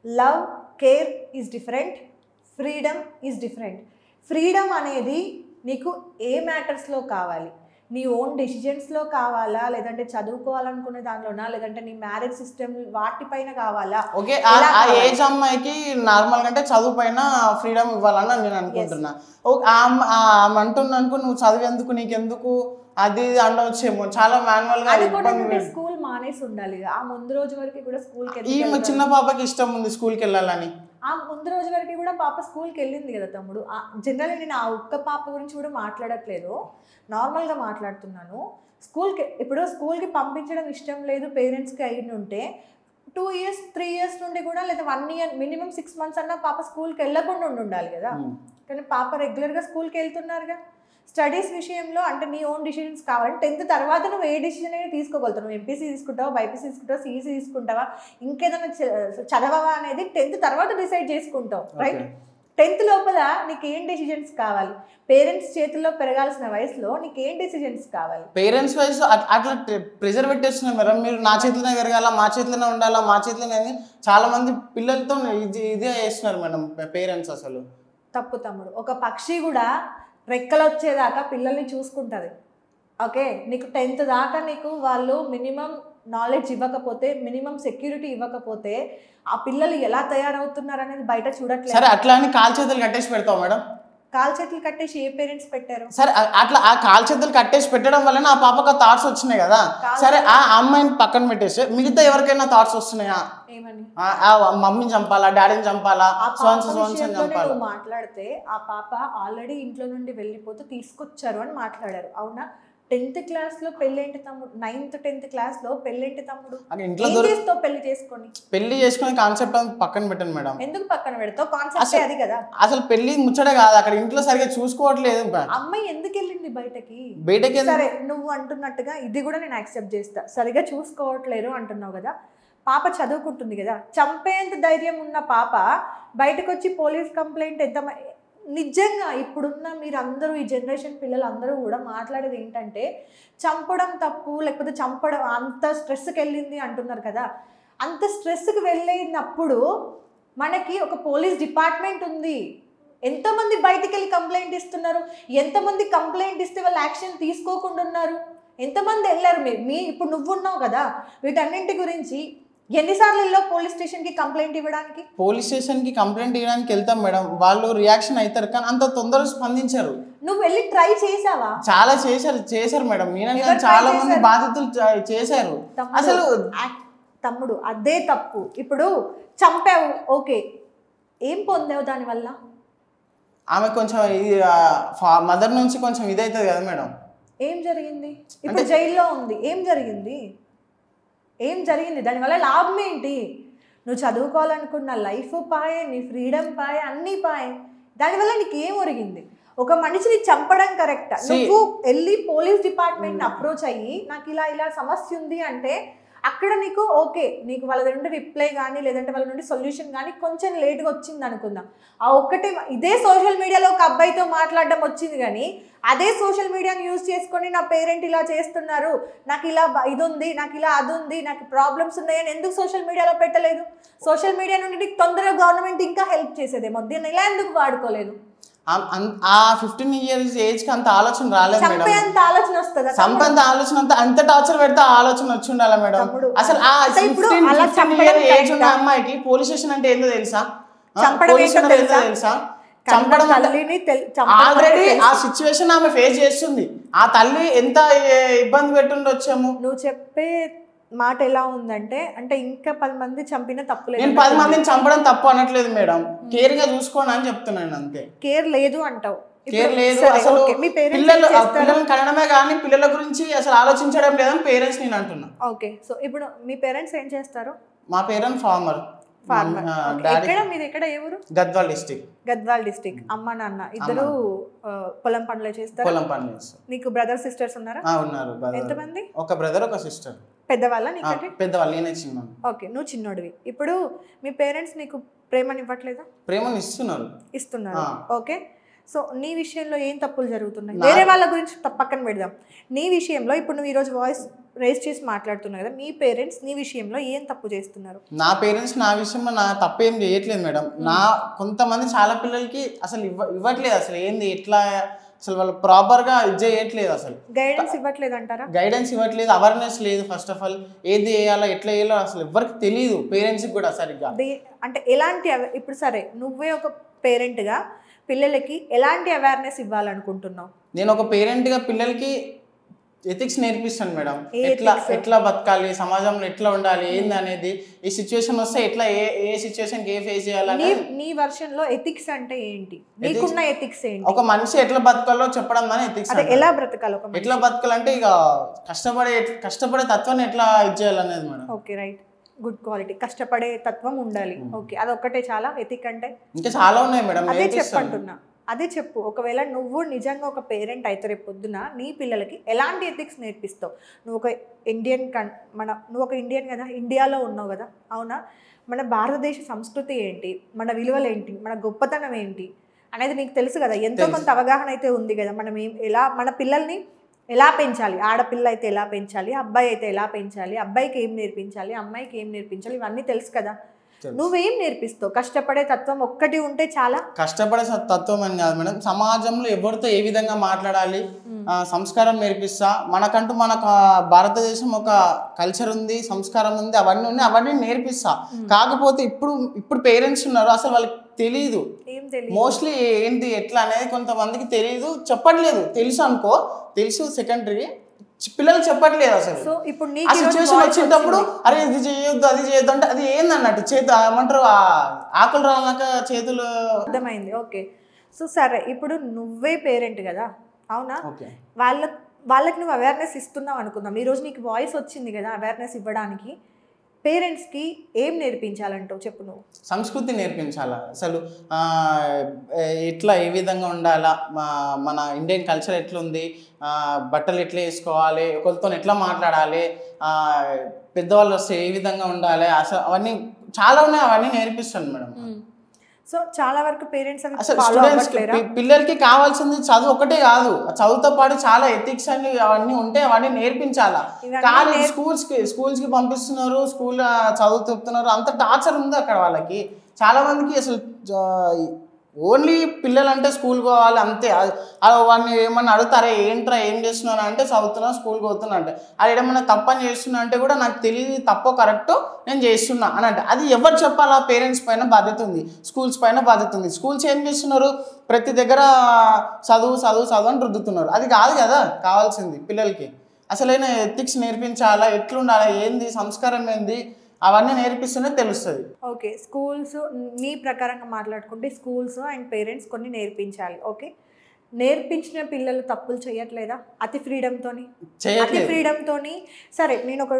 love, care is different, freedom is different. Freedom అనేది నీకు ఏ మ్యాటర్స్లో కావాలి? నీ ఓన్ డెసిజన్స్లో కావాలా, లేదంటే చదువుకోవాలనుకునే దానిలోనా, లేదంటే నీ మ్యారేజ్ సిస్టమ్ వాటిపైన కావాలా? ఓకే, ఆ ఏజ్ అమ్మాయికి నార్మల్ అంటే చదువు పైన ఫ్రీడమ్ ఇవ్వాలని నేను అనుకుంటున్నా. అంటున్నా అనుకో, నువ్వు చదివేందుకు నీకెందుకు అది అనవచ్చేమో, చాలా మాన్యువల్ గా స్కూల్ మానేసి ఉండాలి. ఆ ముందు రోజు వరకు కూడా స్కూల్కి, ఈ చిన్న పాపకి ఇష్టం ఉంది స్కూల్కి వెళ్ళాలని, ఆ ముందు రోజు వరకు కూడా పాప స్కూల్కి వెళ్ళింది కదా తమ్ముడు. జనరల్గా నేను ఆ ఒక్క పాప గురించి కూడా మాట్లాడట్లేదు, నార్మల్గా మాట్లాడుతున్నాను. ఇప్పుడు స్కూల్కి పంపించడం ఇష్టం లేదు పేరెంట్స్కి అయిన ఉంటే 2 years 3 years నుండి కూడా, లేదా 1 year మినిమం 6 months అన్నా పాప స్కూల్కి వెళ్ళకుండా ఉండాలి కదా. కానీ పాప రెగ్యులర్గా స్కూల్కి వెళ్తున్నారుగా. స్టడీస్ విషయంలో అంటే నీ ఓన్ డిసిషన్స్ కావాలంటే 10th తర్వాత నువ్వు ఏ డిసిషన్ అయినా తీసుకోగలుగుతావు. నువ్వు ఎంపీసీ తీసుకుంటావా, బైపీసీ తీసుకుంటావా, సిఈసీ తీసుకుంటావా, ఇంకేదైనా చదవవా అనేది 10th తర్వాత డిసైడ్ చేసుకుంటావు, రైట్? 10th లోపల నీకు ఏం డెసిషన్స్ కావాలి? పేరెంట్స్ చేతుల్లో పెరగాల్సిన వయసులో నీకు ఏం డెసిషన్స్ కావాలి? పేరెంట్స్ వయసు అట్లా ప్రెజర్ పెట్టేస్తున్నారు మేడం. మీరు నా చేతిలోనే పెరగాల, మా చేతిలోనే ఉండాలా, మా చేతిలోనే చాలా మంది పిల్లలతో ఇదే చేస్తున్నారు మేడం పేరెంట్స్. అసలు తప్పు తమ్ముడు. ఒక పక్షి కూడా రెక్కలు వచ్చేదాకా పిల్లల్ని చూసుకుంటుంది, ఓకే? నీకు 10th దాకా నీకు వాళ్ళు మినిమం నాలెడ్జ్ ఇవ్వకపోతే, మినిమం సెక్యూరిటీ ఇవ్వకపోతే ఆ పిల్లలు ఎలా తయారవుతున్నారు అనేది బయట చూడట్లేదు. సరే, అట్లా అని కాలు చేతులు కట్టేసి పెడతావు మేడం? కాలు చేతులు కట్టేసి ఏ పేరెంట్స్ పెట్టారు? సరే అట్లా ఆ కాలు చేతులు కట్టేసి పెట్టడం వల్ల ఆ పాపకు థాట్స్ వచ్చినాయి కదా. సరే ఆ అమ్మాయిని పక్కన పెట్టేసి మిగతా ఎవరికైనా థాట్స్ వస్తున్నాయా? ఏమని? మమ్మీని చంపాలా, డాడీని చంపాలా, చంపాలా మాట్లాడితే ఆ పాప ఆల్రెడీ ఇంట్లో నుండి వెళ్ళిపోతే తీసుకొచ్చారు అని మాట్లాడారు. అవునా? 10th క్లాస్లో పెళ్ళేంటి తమ్ముడు? 9th 10th క్లాస్లో పెళ్ళేంటి తమ్ముడు? పెళ్లి చేసుకునే కాన్సెప్ట్ పక్కన పెట్టండి మేడం. ఎందుకు పక్కన పెడతావు? కాన్సెప్ట్ అది కదా. అసలు పెళ్లి ముచ్చడే కాదు, అక్కడ ఇంట్లో సరిగా చూసుకోవట్లేదు. అమ్మాయి ఎందుకు వెళ్ళింది బయటకి? సరే నువ్వు అంటున్నట్టుగా ఇది కూడా నేను యాక్సెప్ట్ చేస్తా, సరిగా చూసుకోవట్లేరు అంటున్నావు కదా. పాప చదువుకుంటుంది కదా, చంపేంత ధైర్యం ఉన్న పాప బయటకు వచ్చి పోలీస్ కంప్లైంట్ ఎంత నిజంగా ఇప్పుడున్న మీరందరూ ఈ జనరేషన్ పిల్లలు అందరూ కూడా మాట్లాడేది ఏంటంటే చంపడం తప్పు, లేకపోతే చంపడం అంత స్ట్రెస్కి వెళ్ళింది అంటున్నారు కదా. అంత స్ట్రెస్కి వెళ్ళినప్పుడు మనకి ఒక పోలీస్ డిపార్ట్మెంట్ ఉంది. ఎంతమంది బయటికి వెళ్ళి కంప్లైంట్ ఇస్తున్నారు? ఎంతమంది కంప్లైంట్ ఇస్తే వాళ్ళు యాక్షన్ తీసుకోకుండా ఉన్నారు? ఎంతమంది వెళ్ళారు? మీ ఇప్పుడు నువ్వు ఉన్నావు కదా, వీటన్నింటి గురించి ఎన్నిసార్లు వెళ్ళావు పోలీస్ స్టేషన్కి కంప్లైంట్ ఇవ్వడానికి? పోలీస్ స్టేషన్కి కంప్లైంట్ ఇవ్వడానికి వెళ్తాం మేడం, వాళ్ళు రియాక్షన్ అవుతారు కానీ అంత తొందరగా స్పందించారు. నువ్వు వెళ్ళి ట్రై చేసావా? చాలా చేశారు మేడం, నేను చాలా మంది బాధితులు చేశారు. అసలు తమ్ముడు అదే తప్పు. ఇప్పుడు చంపావు, ఓకే, ఏం పొందావు దానివల్ల? ఆమె కొంచెం మదర్ నుంచి కొంచెం ఇదవుతుంది కదా మేడం. ఏం జరిగింది? ఇప్పుడు జైల్లో ఉంది, ఏం జరిగింది? దానివల్ల లాభం ఏంటి? నువ్వు చదువుకోవాలనుకున్న లైఫ్ పాయే, నీ ఫ్రీడమ్ పాయే, అన్నీ పాయే. దానివల్ల నీకు ఏం ఒరిగింది? ఒక మనిషిని చంపడం కరెక్టా? నువ్వు వెళ్ళి పోలీస్ డిపార్ట్మెంట్ని అప్రోచ్ అయ్యి నాకు ఇలా సమస్య ఉంది అంటే అక్కడ నీకు ఓకే, నీకు వాళ్ళ నుండి రిప్లై కానీ లేదంటే వాళ్ళ నుండి సొల్యూషన్ కానీ కొంచెం లేట్గా వచ్చింది అనుకుందాం. ఆ ఒక్కటే ఇదే సోషల్ మీడియాలో ఒక అబ్బాయితో మాట్లాడడం వచ్చింది, కానీ అదే సోషల్ మీడియాని యూజ్ చేసుకొని నా పేరెంట్ ఇలా చేస్తున్నారు, నాకు ఇలా ఇది ఉంది, నాకు ఇలా అది ఉంది, నాకు ప్రాబ్లమ్స్ ఉన్నాయని ఎందుకు సోషల్ మీడియాలో పెట్టలేదు? సోషల్ మీడియా నుండి నీకు తొందరగా గవర్నమెంట్ ఇంకా హెల్ప్ చేసేదేమో, దీన్ని ఇలా ఎందుకు వాడుకోలేదు? ఆ 15 years ఏజ్కి అంత ఆలోచన రాలేదు మేడం. సంపేంత ఆలోచన వస్తుందా? సంపేంత ఆలోచన అంత టార్చర్ పెడితే ఆలోచన వచ్చి ఉండాలి మేడం. అసలు ఆ 15 year ఏజ్ ఉన్న అమ్మాయికి పోలీస్ స్టేషన్ అంటే ఏందో తెలుసా? చంపడం ఆల్రెడీ ఆ సిచ్యువేషన్ ఆమె ఫేస్ చేస్తుంది. ఆ తల్లి ఎంత ఇబ్బంది పెట్టుండొచ్చాము. నువ్వు చెప్పే మాట ఎలా ఉందంటే అంటే ఇంకా 10 మంది చంపిన తప్పులేదు. నేను 10 మందిని చంపడం తప్పు అనట్లేదు మేడం, కేర్ గా చూసుకోండి అని చెప్తున్నాను అంతే. కేర్ లేదు అంటావు? కేర్ లేదు అసలు. పిల్లల్ని కనడమే కానీ పిల్లల గురించి అసలు ఆలోచించడం లేదని పేరెంట్స్ నేను అంటున్నా. ఓకే, సో ఇప్పుడు మీ పేరెంట్స్ ఏం చేస్తారు? మా పేరెంట్స్ ఫార్మర్. ఎక్కడ ఏ ఊరు? గద్వాల్ డిస్ట్రిక్ట్. అమ్మ నాన్న ఇద్దరు పొలం పనులు చేస్తారు. పొలం పనులు చేస్తారు. నీకు బ్రదర్ సిస్టర్స్ ఉన్నారా? ఉన్నారు. ఎంతమంది? ఒక బ్రదర్ ఒక సిస్టర్. పెద్దవాళ్ళ? నీకంటే పెద్దవాళ్ళు, నేనే చిన్న. ఓకే, నువ్వు చిన్నోడివి. ఇప్పుడు మీ పేరెంట్స్ నీకు ప్రేమని ఇవ్వట్లేదా? ప్రేమని ఇస్తున్నారు. ఓకే, సో నీ విషయంలో ఏం తప్పులు జరుగుతున్నాయి? వేరే వాళ్ళ గురించి పక్కన పెడదాం. నీ విషయంలో ఇప్పుడు నువ్వు ఈరోజు వాయిస్ రేస్ చేసి మాట్లాడుతున్నావు కదా, మీ పేరెంట్స్ నీ విషయంలో ఏం తప్పు చేస్తున్నారు? నా పేరెంట్స్ నా విషయంలో నా తప్పు ఏం చేయట్లేదు మేడం. కొంతమంది చాలా పిల్లలకి అసలు ఇవ్వట్లేదు, అసలు ఏంది ఎట్లా అసలు వాళ్ళు ప్రాపర్గా ఇది చేయట్లేదు, అసలు గైడెన్స్ ఇవ్వట్లేదు అంటారా? గైడెన్స్ ఇవ్వట్లేదు, అవేర్నెస్ లేదు. ఫస్ట్ ఆఫ్ ఆల్ ఏది చేయాలో ఎట్లా చేయాలో అసలు ఎవరికి తెలియదు, పేరెంట్స్కి కూడా సరిగ్గా. అంటే ఎలాంటి ఇప్పుడు సరే నువ్వే ఒక పేరెంట్గా పిల్లలకి ఎలాంటి అవేర్నెస్ ఇవ్వాలనుకుంటున్నావు? నేను ఒక పేరెంట్గా పిల్లలకి ఎథిక్స్ నేర్పిస్తాను మేడం. ఎట్లా బతకాలి, సమాజంలో ఎట్లా ఉండాలి, ఏంది అనేది, ఈ సిచ్యువేషన్ వస్తే ఎట్లా ఏ సిచ్యువేషన్ ఏ ఫేస్ చేయాలని. నీ వర్షన్ లో ఎథిక్స్ అంటే ఏంటి? నీకున్న ఎథిక్స్ ఏంటి? ఒక మనిషి ఎట్లా బతకాలో చెప్పడం అని ఎథిక్స్. ఎలా బ్రతకాలి? ఎట్లా బతకాలంటే ఇక కష్టపడే తత్వాన్ని ఎట్లా ఇచ్చేయాలనేది madam. Okay, right, good quality. కష్టపడే తత్వం ఉండాలి. ఓకే, అదొక్కటే చాలా ఎథిక్ అంటే? ఇంకా చాలా ఉన్నాయి మేడం. అదే చెప్పంటున్నా, అదే చెప్పు. ఒకవేళ నువ్వు నిజంగా ఒక పేరెంట్ అయితే రేపు పొద్దున నీ పిల్లలకి ఎలాంటి ఎథిక్స్ నేర్పిస్తావు? నువ్వు ఒక నువ్వు ఒక ఇండియన్ కదా, ఇండియాలో ఉన్నావు కదా, అవునా? మన భారతదేశ సంస్కృతి ఏంటి, మన విలువలు ఏంటి, మన గొప్పతనం ఏంటి అనేది నీకు తెలుసు కదా, ఎంతో కొంత అవగాహన అయితే ఉంది కదా. మనం మన పిల్లల్ని ఎలా పెంచాలి, ఆడపిల్ల అయితే ఎలా పెంచాలి, అబ్బాయి అయితే ఎలా పెంచాలి, అబ్బాయికి ఏం నేర్పించాలి, అమ్మాయికి ఏం నేర్పించాలి, ఇవన్నీ తెలుసు కదా. నువ్వేం నేర్పిస్తావు? కష్టపడే తత్వం ఒక్కటి ఉంటే చాలా? కష్టపడే తత్వం అని కాదు మేడం, సమాజంలో ఎవరితో ఏ విధంగా మాట్లాడాలి, సంస్కారం నేర్పిస్తా. మనకంటూ మన భారతదేశం ఒక కల్చర్ ఉంది, సంస్కారం ఉంది, అవన్నీ ఉన్నాయి, అవన్నీ నేర్పిస్తా. కాకపోతే ఇప్పుడు పేరెంట్స్ ఉన్నారు, అసలు వాళ్ళకి తెలియదు. మోస్ట్లీ ఏంటి ఎట్లా అనేది కొంతమందికి తెలియదు, చెప్పట్లేదు. తెలుసు అనుకో, తెలుసు సెకండరీ, పిల్లలు చెప్పట్లేదు అసలు. సో ఇప్పుడు ఆ సిచ్యువేషన్ వచ్చేటప్పుడు అరే ఇది చేయొద్దు అది చేయొద్దు అంటే అది ఏందన్నట్టు చేతు ఏమంటారు ఆకులు రాక చేతులు. అర్థమైంది, ఓకే. సో సరే, ఇప్పుడు నువ్వే పేరెంట్ కదా, అవునా? వాళ్ళకి నువ్వు అవేర్నెస్ ఇస్తున్నావు అనుకుందాం. ఈరోజు నీకు వాయిస్ వచ్చింది కదా, అవేర్నెస్ ఇవ్వడానికి పేరెంట్స్కి ఏం నేర్పించాలంటావు చెప్పు నువ్వు? సంస్కృతి నేర్పించాలా, అసలు ఎట్లా ఏ విధంగా ఉండాలా, మన ఇండియన్ కల్చర్ ఎట్లుంది, బట్టలు ఎట్లా వేసుకోవాలి, ఒకరితో ఎట్లా మాట్లాడాలి, పెద్దవాళ్ళు వస్తే ఏ విధంగా ఉండాలి, అసలు అవన్నీ చాలా ఉన్నాయి, అవన్నీ నేర్పిస్తాను మేడం. సో చాలా వరకు పేరెంట్స్ అసలు స్టూడెంట్స్ పిల్లలకి కావాల్సింది చదువు ఒకటే కాదు, చదువుతో పాటు చాలా ఎథిక్స్ అని అవన్నీ ఉంటే అవన్నీ నేర్పించాలా. కానీ స్కూల్స్కి పంపిస్తున్నారు, స్కూల్ చదువు చెప్తున్నారు, అంత టార్చర్ ఉంది అక్కడ వాళ్ళకి. చాలా మందికి అసలు ఓన్లీ పిల్లలంటే స్కూల్కి పోవాలి అంతే. వాడిని ఏమన్నా అడుగుతారే ఏంట్రా ఏం చేస్తున్నాను అంటే చదువుతున్నా స్కూల్కి పోతున్నా అంటే, అది ఏమన్నా తప్పని చేస్తున్నా అంటే కూడా నాకు తెలియదు తప్పో కరెక్టో నేను చేస్తున్నా అని అంటే, అది ఎవరు చెప్పాలా? పేరెంట్స్ పైన బాధ్యత ఉంది, స్కూల్స్ పైన బాధ్యత ఉంది. స్కూల్స్ ఏం చేస్తున్నారు, ప్రతి దగ్గర చదువు చదువు చదువు అని రుద్దుతున్నారు. అది కాదు కదా కావాల్సింది పిల్లలకి. అసలైన ఎథిక్స్ నేర్పించాలా, ఎట్లుండాలా, ఏంది సంస్కారం ఏంది, అవన్నీ నేర్పిస్తూనే తెలుస్తుంది. ఓకే, స్కూల్స్ నీ ప్రకారంగా మాట్లాడుకుంటే స్కూల్స్ అండ్ పేరెంట్స్ కొన్ని నేర్పించాలి. ఓకే, నేర్పించిన పిల్లలు తప్పులు చేయట్లేదా అతి ఫ్రీడమ్తోని? సరే, నేను ఒక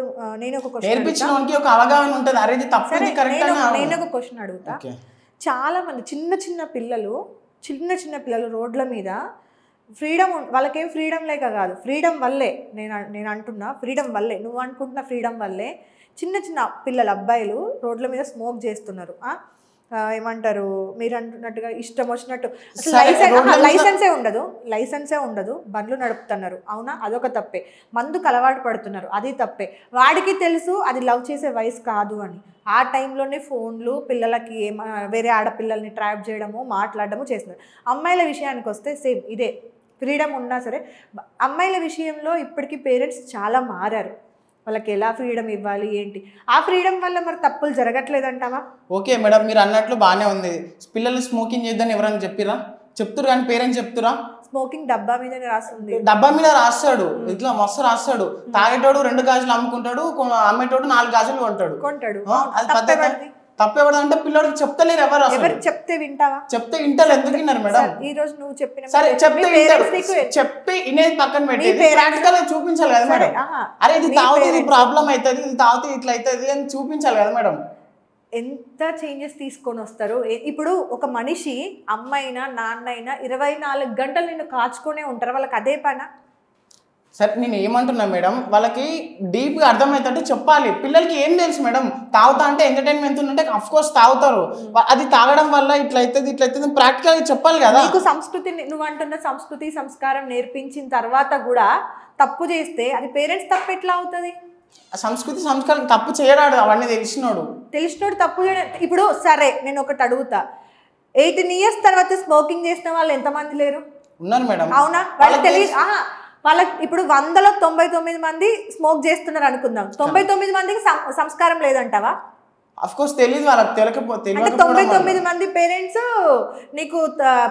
నేర్పించడానికి ఒక అవగాహన ఉంటుంది, అరే ఇది తప్పు ఇది కరెక్ట్ అని. నేను ఒక క్వశ్చన్ అడుగుతా. చాలా మంది చిన్న పిల్లలు రోడ్ల మీద ఫ్రీడమ్, వాళ్ళకేం ఫ్రీడమ్ లేక కాదు, ఫ్రీడమ్ వల్లే నేను అంటున్నా, ఫ్రీడమ్ వల్లే, నువ్వు అనుకుంటున్న ఫ్రీడమ్ వల్లే చిన్న పిల్లలు అబ్బాయిలు రోడ్ల మీద స్మోక్ చేస్తున్నారు. ఏమంటారు మీరు అంటున్నట్టుగా ఇష్టం వచ్చినట్టు, లైసెన్సే ఉండదు, బండ్లు నడుపుతున్నారు, అవునా? అదొక తప్పే. మందుకు అలవాటు పడుతున్నారు, అది తప్పే. వాడికి తెలుసు అది లవ్ చేసే వయసు కాదు అని. ఆ టైంలోనే ఫోన్లు పిల్లలకి వేరే ఆడపిల్లల్ని ట్రాప్ చేయడము, మాట్లాడడము చేస్తున్నారు. అమ్మాయిల విషయానికి వస్తే సేమ్ ఇదే, ఫ్రీడమ్ ఉన్నా సరే అమ్మాయిల విషయంలో ఇప్పటికీ పేరెంట్స్ చాలా మారారు. వాళ్ళకి ఎలా ఫ్రీడమ్ ఇవ్వాలి ఏంటి, ఆ ఫ్రీడమ్ వల్ల మరి తప్పులు జరగట్లేదంటావా? ఓకే మేడం, మీరు అన్నట్లు బాగానే ఉంది. పిల్లలు స్మోకింగ్ చేద్దని ఎవరైనా చెప్తురు కానీ పేరెంట్స్ చెప్తురా? స్మోకింగ్ డబ్బా మీద రాస్తుంది, డబ్బా మీద రాస్తాడు, ఇట్లా మస్తు రాస్తాడు. తాగేటోడు 2 గాజులు అమ్ముకుంటాడు, అమ్మేటోడు 4 గాజులు కొంటాడు. తప్పెవడంటే పిల్లడికి చెప్తలేరు ఎవరు, చెప్తే వింటావా? చెప్తే వింటారు, ఎందుకు విన్నారు మేడం? ఈ రోజు నువ్వు చెప్పిన సరే చెప్పి ఇనేది పక్కన పెట్టి ప్రాక్టికల్ గా చూపించాలి కదా మేడం. అరే ఇది తాగితే ఇది ప్రాబ్లం అవుతుంది, ఇది తాగితే ఇట్లా అవుతుంది అని చూపించాలి కదా మేడం. ఎంత చేంజెస్ తీసుకొని వస్తారు. ఇప్పుడు ఒక మనిషి అమ్మైనా నాన్నైనా 24 గంటలు నిన్ను కాచుకునే ఉంటారు, వాళ్ళకి అదే పనా? సరే నేను ఏమంటున్నా మేడం, వాళ్ళకి డీప్గా అర్థమవుతుంటే చెప్పాలి. పిల్లలకి ఏం తెలుసు మేడం, తాగుతా అంటే ఎంటర్టైన్మెంట్ ఉంటే అఫ్కోర్స్ తాగుతారు, అది తాగడం వల్ల ఇట్లా అవుతుంది ప్రాక్టికల్గా చెప్పాలి కదా. నీకు సంస్కృతి, నువ్వు అంటున్న సంస్కృతి సంస్కారం నేర్పించిన తర్వాత కూడా తప్పు చేస్తే అది పేరెంట్స్ తప్పు ఎట్లా అవుతుంది? సంస్కృతి సంస్కారం తప్పు చేయడాడు, అవన్నీ తెలిసినోడు తప్పు చేయడం. ఇప్పుడు సరే నేను ఒకటి అడుగుతా, 18 years తర్వాత స్మోకింగ్ చేసిన వాళ్ళు ఎంతమంది లేరు? ఉన్నారు మేడం, అవునా? వాళ్ళకి తెలియదు. వాళ్ళకి ఇప్పుడు 100లో 99 మంది స్మోక్ చేస్తున్నారు అనుకుందాం, 99 మందికి సంస్కారం లేదంటావా? అఫ్ కోర్స్ తెలియదు, వాళ్ళకి తెలియకపోతే 99 మంది పేరెంట్స్ నీకు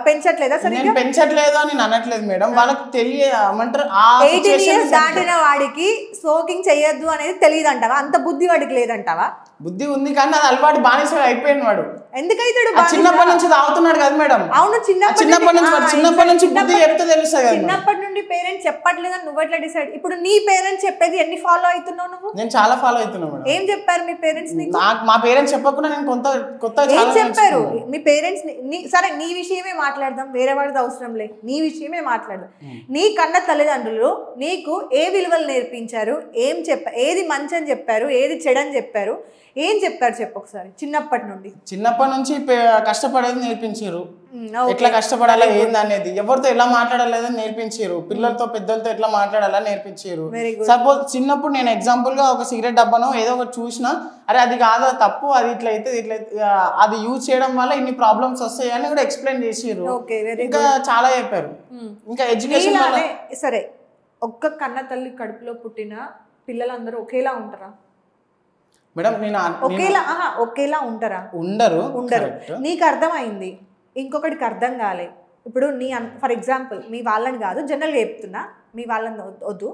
పెంచట్లేదా? నేను పెంచట్లేదు అని నేను అనట్లేదు మేడం, వాళ్ళకి తెలియమంటారు. 18 years దాటిన వాడికి స్మోకింగ్ చేయొద్దు అనేది తెలియదు అంటావా? అంత బుద్ధి వాడికి లేదంటావా? బుద్ధి ఉంది కానీ అది అలవాటు బానిస అయిపోయింది వాడు. ఎందుకైతాడు? చిన్నప్పటి నుంచి తాగుతున్నాడు కదా మేడం. అవును, చిన్నప్పటి నుంచి బుద్ధి చెప్తే తెలుస్తుంది కదా. చిన్నప్పటి నుండి పేరెంట్స్ చెప్పట్లేదని నువ్వు ఎట్లా డిసైడ్? ఇప్పుడు నీ పేరెంట్స్ చెప్పేది ఎన్ని ఫాలో అవుతున్నావు నువ్వు? నేను చాలా ఫాలో అవుతున్నాను మేడం. ఏం చెప్పారు మీ పేరెంట్స్ నీకు? మా పేరెంట్స్ చెప్పకుండా నేను కొత్త ఏం చెప్పారు మీ పేరెంట్స్? సరే నీ విషయమే మాట్లాడదాం, వేరే వాడిది అవసరం లేదు, నీ విషయమే మాట్లాడదాం. నీ కన్న తల్లిదండ్రులు నీకు ఏ విలువలు నేర్పించారు, ఏది మంచి అని చెప్పారు, ఏది చెడని చెప్పారు, ఏం చెప్పారు చెప్పు ఒకసారి. చిన్నప్పటి నుంచి కష్టపడేది నేర్పించారు, ఎట్లా కష్టపడాలా ఏంది అనేది, ఎవరితో ఎలా మాట్లాడాలని నేర్పించారు, పిల్లలతో పెద్దలతో ఎట్లా మాట్లాడాలా నేర్పించారు. సపోజ్ చిన్నప్పుడు నేను ఎగ్జాంపుల్ గా ఒక సిగరెట్ డబ్బానో ఏదో ఒకటి చూసినా, అరే అది కాదు తప్పు, అది ఇట్లా అయితే ఇట్లా అది యూజ్ చేయడం వల్ల ఇన్ని ప్రాబ్లమ్స్ వస్తాయి అని కూడా ఎక్స్ప్లెయిన్ చేసారు. ఇంకా చాలా చెప్పారు. ఇంకా ఎడ్యుకేషన్ సరే, ఒక్క కన్న తల్లి కడుపులో పుట్టిన పిల్లలందరూ ఒకేలా ఉంటారా మేడం? నేను ఒకేలా ఉంటారా? ఉండరు. నీకు అర్థమైంది, ఇంకొకటికి అర్థం కాలే. ఇప్పుడు ఫర్ ఎగ్జాంపుల్ మీ వాళ్ళని కాదు, జనరల్గా చెప్తున్నా, మీ వాళ్ళని వద్దు,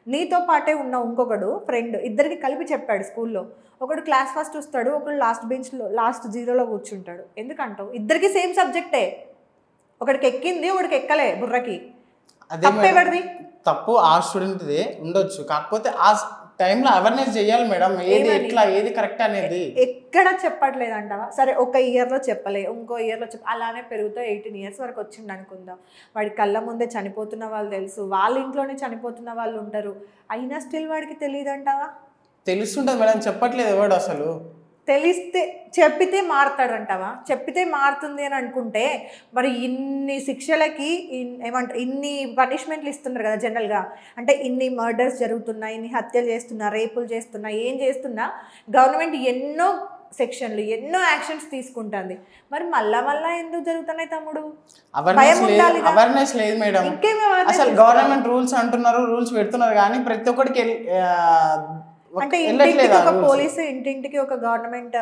నీతో పాటే ఉన్న ఇంకొకడు ఫ్రెండ్, ఇద్దరికి కలిపి చెప్పాడు స్కూల్లో. ఒకడు క్లాస్ ఫస్ట్ వస్తాడు, ఒకడు లాస్ట్ బెంచ్లో లాస్ట్ జీరోలో కూర్చుంటాడు. ఎందుకంటావు? ఇద్దరికి సేమ్ సబ్జెక్టే, ఒకడికి ఎక్కింది ఒకడికి ఎక్కలే బుర్రకి. తప్పేవాడిది? తప్పు ఆ స్టూడెంట్దే ఉండొచ్చు, కాకపోతే ఆ టైంలో అవేర్నెస్ చేయాలి మేడం, ఏది ఎట్లా ఏది కరెక్ట్ అనేది. ఎక్కడ చెప్పట్లేదంటావా? సరే, ఒక ఇయర్లో చెప్పలే, ఇంకో ఇయర్లో అలానే పెరుగుతూ 18 years వరకు వచ్చింది అనుకుందాం. వాడి కళ్ళ ముందే చనిపోతున్న వాళ్ళు తెలుసు, వాళ్ళ ఇంట్లోనే చనిపోతున్న వాళ్ళు ఉంటారు, అయినా స్టిల్ వాడికి తెలియదు అంటావా? తెలుస్తుంటుంది మేడం, చెప్పట్లేదు ఎవడు అసలు. తెలిస్తే చెప్పితే మారుతాడంటావా? చెప్పితే మారుతుంది అని అనుకుంటే మరి ఇన్ని శిక్షలకి ఏమంటారు, ఇన్ని పనిష్మెంట్లు ఇస్తున్నారు కదా జనరల్గా. అంటే ఇన్ని మర్డర్స్ జరుగుతున్నాయి, ఇన్ని హత్యలు చేస్తున్నా, రేపులు చేస్తున్నా, ఏం చేస్తున్నా గవర్నమెంట్ ఎన్నో సెక్షన్లు ఎన్నో యాక్షన్స్ తీసుకుంటుంది. మరి మళ్ళా ఎందుకు జరుగుతున్నాయి తమ్ముడు? అవేర్నెస్ లేదు మేడం. అసలు గవర్నమెంట్ రూల్స్ అంటున్నారు, రూల్స్ పెడుతున్నారు, కానీ ప్రతి ఒక్కరికి అంటే ఇంటింటికి ఒక పోలీసు, ఇంటింటికి ఒక గవర్నమెంట్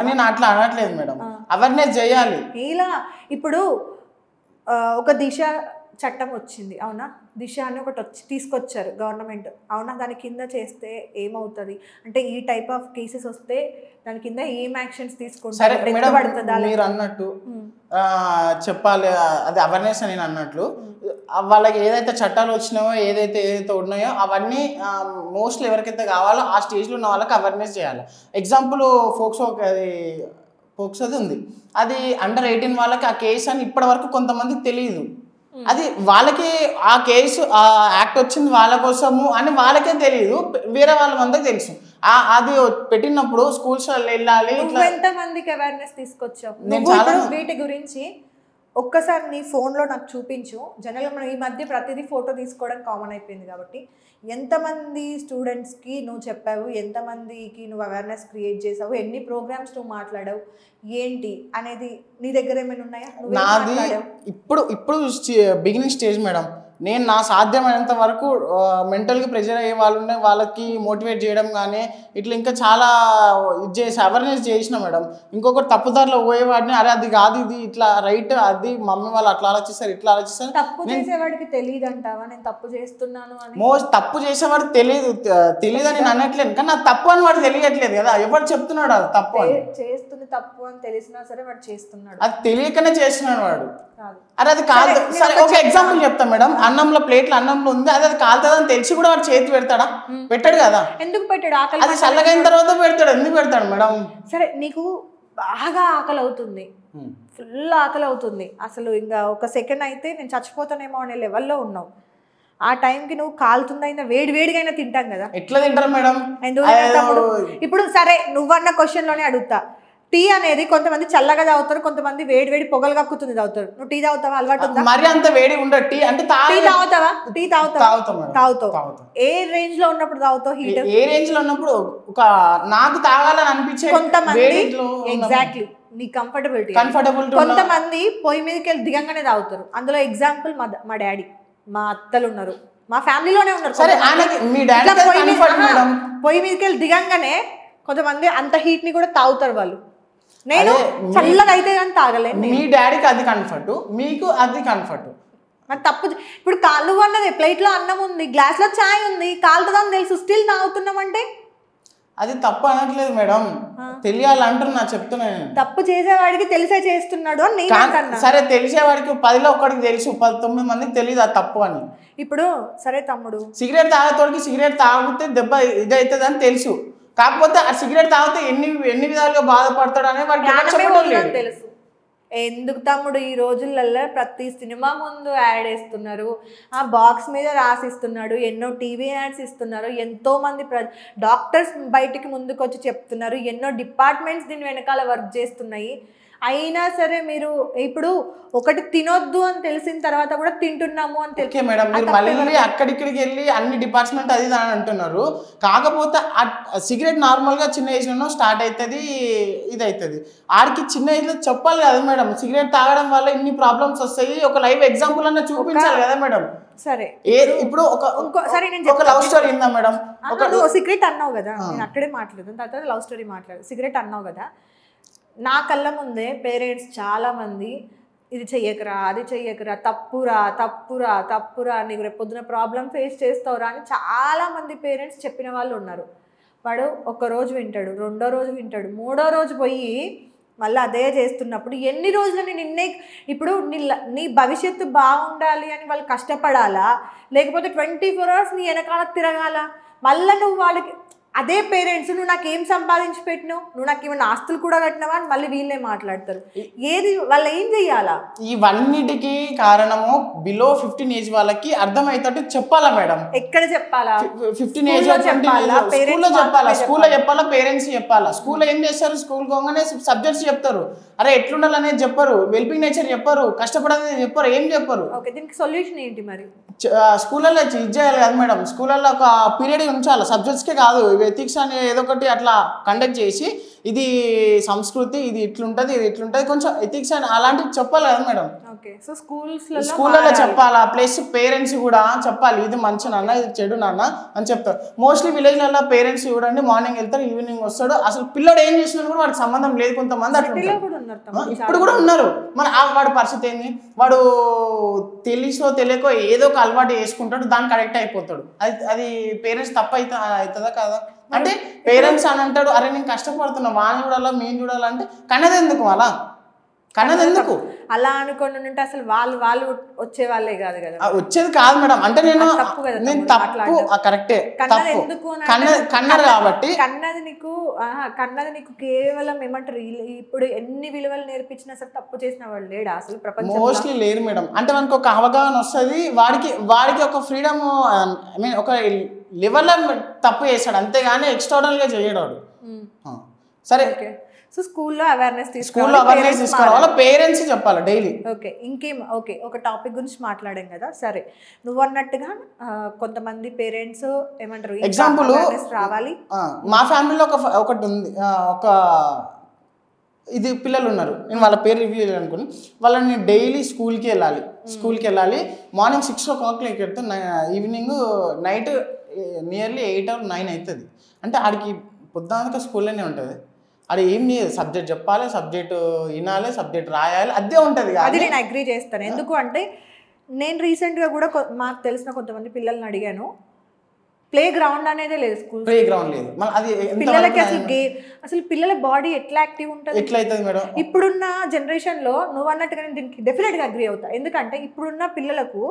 నేను అట్లా అనట్లేదు మేడం, అవేర్నెస్ చేయాలి. ఇలా ఇప్పుడు ఒక దిశ చట్టం వచ్చింది, అవునా? దిశ అని ఒకటి తీసుకొచ్చారు గవర్నమెంట్, అవునా? దాని కింద చేస్తే ఏమవుతుంది అంటే, ఈ టైప్ ఆఫ్ కేసెస్ వస్తే దాని కింద ఏం యాక్షన్స్ తీసుకుంటారు? మీరు అన్నట్టు చెప్పాలి, అది అవేర్నెస్ అని నేను అన్నట్లు. వాళ్ళకి ఏదైతే చట్టాలు వచ్చినాయో, ఏదైతే ఉన్నాయో అవన్నీ మోస్ట్లీ ఎవరికైతే కావాలో ఆ స్టేజ్లో ఉన్న వాళ్ళకి అవేర్నెస్ చేయాలి. ఎగ్జాంపుల్ పోక్సోది ఉంది, అది అండర్ 18 వాళ్ళకి ఆ కేసు అని ఇప్పటి వరకు కొంతమందికి తెలియదు. అది వాళ్ళకి ఆ కేసు ఆ యాక్ట్ వచ్చింది వాళ్ళ కోసము అని వాళ్ళకే తెలియదు, వేరే వాళ్ళ మందికి తెలుసు. అది పెట్టినప్పుడు స్కూల్స్ వెళ్ళాలి. ఎంతమందికి అవేర్నెస్ తీసుకొచ్చావు వీటి గురించి? ఒక్కసారి నీ ఫోన్లో నాకు చూపించు. జనరల్గా మనం ఈ మధ్య ప్రతిదీ ఫోటో తీసుకోవడం కామన్ అయిపోయింది కాబట్టి, ఎంతమంది స్టూడెంట్స్కి నువ్వు చెప్పావు, ఎంతమందికి నువ్వు అవేర్నెస్ క్రియేట్ చేసావు, ఎన్ని ప్రోగ్రామ్స్ నువ్వు మాట్లాడావు, ఏంటి అనేది నీ దగ్గర ఏమైనా ఉన్నాయా? నాది ఇప్పుడు బిగినింగ్ స్టేజ్ మేడం. నేను నా సాధ్యమైనంత వరకు మెంటల్గా ప్రెషర్ అయ్యే వాళ్ళు ఉండే వాళ్ళకి మోటివేట్ చేయడం కానీ ఇట్లా ఇంకా చాలా ఇది చేసి అవేర్నెస్ చేసిన మేడం. ఇంకొకటి తప్పుదారిలో పోయేవాడిని, అరే అది కాదు ఇది ఇట్లా రైట్, అది మమ్మీ వాళ్ళు అట్లా ఆలోచిస్తారు ఇట్లా ఆలోచిస్తారు. తప్పు చేసేవాడికి తెలియదు అంటావా నేను తప్పు చేస్తున్నాను అని? తప్పు చేసేవాడికి తెలియదు అని నేను అనట్లేదు, కానీ నాకు తప్పు అని వాడు తెలియట్లేదు కదా, ఎవరు చెప్తున్నాడు అది తప్పు అని. చేస్తుంది తప్పు అని తెలిసినా సరే వాడు చేస్తున్నాడు, అది తెలియకనే చేస్తున్నాడు వాడు. అరే అది కాదు. సరే ఒక ఎగ్జాంపుల్ చెప్తా మేడం, అన్నంలో ప్లేట్లో అన్నంలో ఉంది, అది కాలుతుంది అని తెలిసి కూడా వాడు చేతి పెడతాడా? పెట్టాడు కదా. ఎందుకు పెట్టాడు? ఆకలి అది చల్లగైన తర్వాత పెడతాడు. ఎందుకు పెడతాడు మేడం? సరే, నీకు బాగా ఆకలి అవుతుంది, ఫుల్ ఆకలి అవుతుంది, అసలు ఇంకా ఒక సెకండ్ అయితే నేను చచ్చిపోతానేమో అనే లెవెల్లో ఉన్నావు. ఆ టైంకి నువ్వు కాలుతుందైనా వేడివేడిగా అయినా తింటాం కదా. ఎట్లా తింటారు మేడం? ఇప్పుడు సరే, నువ్వన్న క్వశ్చన్లోనే అడుగుతా. టీ అనేది కొంతమంది చల్లగా తాగుతారు, కొంతమంది వేడి వేడి పొగలు కక్కుతుంది తాగుతారు. నువ్వు టీ తాగుతావా? అలవాటు ఉందా? మరి అంత వేడి ఉండదు టీ అంటే. టీ తాగుతావా? తాగుతావు. ఏ రేంజ్ లో ఉన్నప్పుడు తాగుతావు? హీట్ ఏ రేంజ్ లో ఉన్నప్పుడు ఒక నాకు తాగాలని అనిపించే కొంతమంది. ఎగ్జాక్ట్లీ, నీ కంఫర్టబిలిటీ. కొంతమంది పొయ్యి మీదకి వెళ్ళి దిగంగానే తాగుతారు. అందులో ఎగ్జాంపుల్ మా డాడీ, మా అత్తలు ఉన్నారు, మా ఫ్యామిలీలోనే ఉన్నారు. పొయ్యి మీదకి వెళ్ళి దిగంగానే కొంతమంది అంత హీట్ ని కూడా తాగుతారు వాళ్ళు. నేను చల్లగా అయితే కానీ తాగలేను. మీ డాడీకి అది కంఫర్ట్, మీకు అది కంఫర్ట్. మరి తప్పు. ఇప్పుడు కాళ్ళు అన్నది ప్లేట్లో అన్నం ఉంది, గ్లాస్ లో చాయ్ ఉంది, కాలుతుందని తెలుసు, స్టిల్ తాగుతున్నామంటే అది తప్పు అనట్లేదు మేడం, తెలియాలంటున్నా, చెప్తున్నాను. తప్పు చేసేవాడికి తెలిసే చేస్తున్నాడు అని నేను అంటున్నా. సరే, తెలిసేవాడికి 10లో ఒకటికి తెలుసు, 19 మందికి తెలియదు అది తప్పు అని. ఇప్పుడు సరే తమ్ముడు, సిగరెట్ తాగేతోడికి సిగరెట్ తాగితే దెబ్బ ఇదవుతుంది అని తెలుసు, కాకపోతే ఆ సిగరెట్ తాగితే ఎన్ని విధాలుగా బాధపడతాడు అనే వాడికి తెలుసు. ఎందుకు తమ్ముడు, ఈ రోజులలో ప్రతి సినిమా ముందు యాడ్ వేస్తున్నారు, ఆ బాక్స్ మీద రాసిస్తున్నాడు, ఎన్నో టీవీ యాడ్స్ ఇస్తున్నారు, ఎంతోమంది డాక్టర్స్ బయటికి ముందుకు వచ్చి చెప్తున్నారు, ఎన్నో డిపార్ట్మెంట్స్ దీని వెనకాల వర్క్ చేస్తున్నాయి. అయినా సరే మీరు ఇప్పుడు ఒకటి తినొద్దు అని తెలిసిన తర్వాత కూడా తింటున్నాము అని ఓకే మేడం, మీరు మళ్ళీ అక్కడిక్కడికి వెళ్ళి అన్ని డిపార్ట్మెంట్ అది ఇది అని అంటున్నారు. కాకపోతే సిగరెట్ నార్మల్గా చిన్న ఏజ్లో స్టార్ట్ అవుతుంది, ఇది అవుతుంది. ఆడికి చిన్న ఏజ్లో చెప్పాలి కదా మేడం, సిగరెట్ తాగడం వల్ల ఇన్ని ప్రాబ్లమ్స్ వస్తాయి, ఒక లైవ్ ఎగ్జాంపుల్ అన్న చూపించాలి కదా మేడం. సరే ఇప్పుడు సరే నేను ఒక లవ్ స్టోరీ ఉందా మేడం? నువ్వు సిగరెట్ అన్నావు కదా, నేను అక్కడే మాట్లాడదాం, తర్వాత లవ్ స్టోరీ మాట్లాడు. సిగరెట్ అన్నావు కదా, నా కళ్ళ ముందే పేరెంట్స్ చాలా మంది ఇది చెయ్యకరా, అది చెయ్యకరా, తప్పురా తప్పురా తప్పురా, నీకు రేపు పొద్దున ప్రాబ్లం ఫేస్ చేస్తావురా అని చాలా మంది పేరెంట్స్ చెప్పిన వాళ్ళు ఉన్నారు. వాడు ఒక్కరోజు వింటాడు, రెండో రోజు వింటాడు, మూడో రోజు పోయి మళ్ళీ అదే చేస్తున్నప్పుడు ఎన్ని రోజులని నిన్నే ఇప్పుడు నీ భవిష్యత్తు బాగుండాలి అని వాళ్ళు కష్టపడాలా, లేకపోతే 24 hours నీ వెనకాల తిరగాల? మళ్ళీ నువ్వు వాళ్ళకి అదే పేరెంట్స్ నువ్వు నాకు ఏం సంపాదించి పెట్టినావు, నువ్వు నాకు ఏమైనా ఆస్తులు కూడా కట్టినావా అని మళ్ళీ వీళ్ళే మాట్లాడతారు. ఏది వాళ్ళు ఏం చెయ్యాలా? ఇవన్నిటికీ కారణము బిలో 15 ఏజ్ వాళ్ళకి అర్థమవుతాడు చెప్పాలా మేడం? ఎక్కడ చెప్పాలా? 15 ఏజ్ స్కూల్లో చెప్పాలా, స్కూల్లో చెప్పాలా, పేరెంట్స్ చెప్పాలా. స్కూల్లో ఏం చేస్తారు, స్కూల్ పోగానే సబ్జెక్ట్స్ చెప్తారు, అరే ఎట్లుండాలనేది చెప్పరు, వెల్పింగ్ నేచర్ చెప్పరు, కష్టపడనేది చెప్పరు, ఏం చెప్పరు. ఓకే, దీనికి సొల్యూషన్ ఏంటి మరి? స్కూళ్ళల్లో ఇది చేయాలి కదా మేడం, స్కూళ్ళల్లో ఒక పీరియడ్ ఉంచాలి, సబ్జెక్ట్స్కే కాదు, ఎథిక్స్ అని ఏదో ఒకటి అట్లా కండక్ట్ చేసి ఇది సంస్కృతి, ఇది ఇట్లుంటుంది, ఇది ఇట్లుంటుంది, కొంచెం ఎథిక్స్ అని అలాంటివి చెప్పాలి కదా మేడం. ఓకే, సో స్కూళ్ళలో చెప్పాలా, ప్లస్ పేరెంట్స్ కూడా చెప్పాలి, ఇది మంచి నాన్న, ఇది చెడు నాన్న అని చెప్తారు. మోస్ట్లీ విలేజ్లలో పేరెంట్స్ చూడండి మార్నింగ్ వెళ్తారు, ఈవినింగ్ వస్తాడు, అసలు పిల్లడు ఏం చేసినా కూడా వాడికి సంబంధం లేదు. కొంతమంది అట్లా ఇప్పుడు కూడా ఉన్నారు. మన వాడి పరిస్థితి ఏంది, వాడు తెలిసో తెలియకో ఏదో ఒక అలవాటు వేసుకుంటాడు, దానికి అడిక్ట్ అయిపోతాడు. అది పేరెంట్స్ తప్ప అవుతుందా కాదా? అంటే పేరెంట్స్ అని అంటాడు, అరే నేను కష్టపడుతున్నా, వాళ్ళని చూడాలా మేము చూడాలంటే కన్నదెందుకు అలా, కన్నదెందుకు అలా అనుకోండి ఉంటే అసలు వాళ్ళు వచ్చే వాళ్ళే కాదు కదా, వచ్చేది కాదు మేడం. అంటే నేను తప్పు కరెక్టే, కన్నది కాబట్టి కన్నది నీకు కేవలం ఏమంటారు, ఇప్పుడు ఎన్ని విలువలు నేర్పించినా సరే తప్పు చేసిన వాళ్ళు లేడా అసలు ప్రపంచం? మోస్ట్లీ లేరు మేడం. అంటే మనకు ఒక అవగాహన వస్తుంది, వాడికి ఒక ఫ్రీడమ్, ఐ మీన్ ఒక లెవెల్లో తప్పు చేస్తాడు, అంతేగాని ఎక్స్ట్రాడనరీ గా చేయడు వాడు. సరే, సో స్కూల్లో అవేర్నెస్ తీసుకోవాలి, పేరెంట్స్ చెప్పాలి డైలీ. ఓకే, ఇంకేం? ఓకే, ఒక టాపిక్ గురించి మాట్లాడాం కదా, సరే నువ్వు అన్నట్టుగా కొంతమంది పేరెంట్స్ ఏమంటారు, ఎగ్జాంపుల్ రావాలి. మా ఫ్యామిలీలో ఒకటి ఉంది, ఒక ఇది పిల్లలు ఉన్నారు, నేను వాళ్ళ పేరు రివ్యూ చేయాలనుకుని, వాళ్ళని డైలీ స్కూల్కి వెళ్ళాలి. మార్నింగ్ 6 o'clock ఎక్కితే ఈవినింగ్ నైట్ నియర్లీ 8 or 9 అవుతుంది. అంటే ఆడికి పొద్దునక స్కూల్లోనే ఉంటుంది, అది ఏం లేదు, సబ్జెక్ట్ చెప్పాలి, సబ్జెక్ట్ వినాలి, సబ్జెక్ట్ రాయాలి, అదే ఉంటుంది. అది నేను అగ్రీ చేస్తాను. ఎందుకు అంటే నేను రీసెంట్గా కూడా మాకు తెలిసిన కొంతమంది పిల్లల్ని అడిగాను, ప్లే గ్రౌండ్ అనేది లేదు, స్కూల్ ప్లే గ్రౌండ్ లేదు. పిల్లలకి అసలు పిల్లల బాడీ ఎట్లా యాక్టివ్ ఉంటుంది, ఎట్లా అవుతుంది మేడం? ఇప్పుడున్న జనరేషన్లో నువ్వు అన్నట్టుగా నేను దీనికి డెఫినెట్గా అగ్రీ అవుతా. ఎందుకంటే ఇప్పుడున్న పిల్లలకు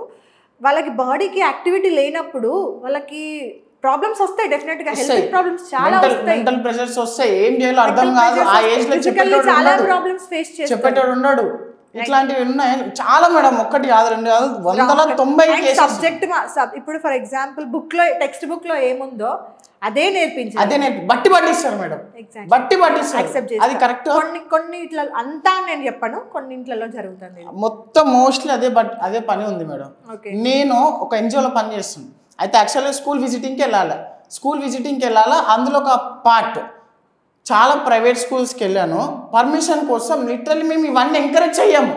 వాళ్ళకి బాడీకి యాక్టివిటీ లేనప్పుడు వాళ్ళకి ప్రాబ్లమ్స్ వస్తాయి, డెఫినెట్ గా హెల్త్ ప్రాబ్లమ్స్ చాలా వస్తాయి, మెంటల్ ప్రెషర్స్ వస్తాయి, ఏం చేయాలో అర్థం కాదు. ఆ ఏజ్ లో చాలా ప్రాబ్లమ్స్ ఫేస్ చెప్పేటోడు ఉన్నాడు. ఇట్లాంటివి ఉన్నాయి చాలా మేడం, ఒక్కటి కాదు, 2 కాదు, 190 సబ్జెక్ట్. ఇప్పుడు ఫర్ ఎగ్జాంపుల్ బుక్ లో, టెక్స్ట్ బుక్ లో ఏముందో అదే నేర్పించారు, బట్టి పట్టిస్తారు మేడం, బట్టి పట్టిస్తారు. అది కరెక్ట్. కొన్ని ఇట్లా అంతా నేను చెప్పను, కొన్ని ఇంట్లలో జరుగుతుంది, మొత్తం మోస్ట్లీ అదే పని ఉంది మేడం. నేను ఒక ఎన్జిఓలో పని చేస్తున్నాను, అయితే యాక్చువల్గా స్కూల్ విజిటింగ్కి వెళ్ళాలా. అందులో ఒక పార్ట్ చాలా ప్రైవేట్ స్కూల్స్కి వెళ్ళాను, పర్మిషన్ కోసం లిటరల్లీ మేము ఇవన్నీ ఎంకరేజ్ చెయ్యము.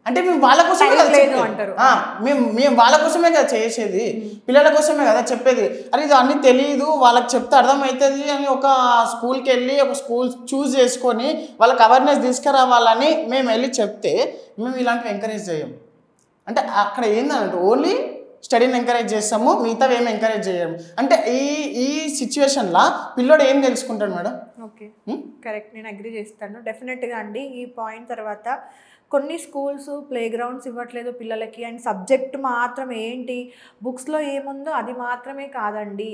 అంటే మేము వాళ్ళ కోసమే కదా మేము వాళ్ళ కోసమే కదా చేసేది, పిల్లల కోసమే కదా చెప్పేది. అరే ఇది అన్నీ తెలియదు, వాళ్ళకి చెప్తే అర్థమవుతుంది అని ఒక స్కూల్కి వెళ్ళి ఒక స్కూల్ చూస్ చేసుకొని వాళ్ళకి అవేర్నెస్ తీసుకురావాలని మేము వెళ్ళి చెప్తే మేము ఇలాంటివి ఎంకరేజ్ చేయము. అంటే అక్కడ ఏంటంటే ఓన్లీ స్టడీని ఎంకరేజ్ చేస్తాము, మిగతావి ఏమి ఎంకరేజ్ చేయము. అంటే ఈ సిచ్యువేషన్లో పిల్లోడు ఏం తెలుసుకుంటాడు మేడం? ఓకే, కరెక్ట్, నేను అగ్రీ చేస్తాను డెఫినెట్గా అండి. ఈ పాయింట్ తర్వాత కొన్ని స్కూల్స్ ప్లే గ్రౌండ్స్ ఇవ్వట్లేదు పిల్లలకి, అండ్ సబ్జెక్ట్ మాత్రం ఏంటి బుక్స్లో ఏముందో అది మాత్రమే కాదండి,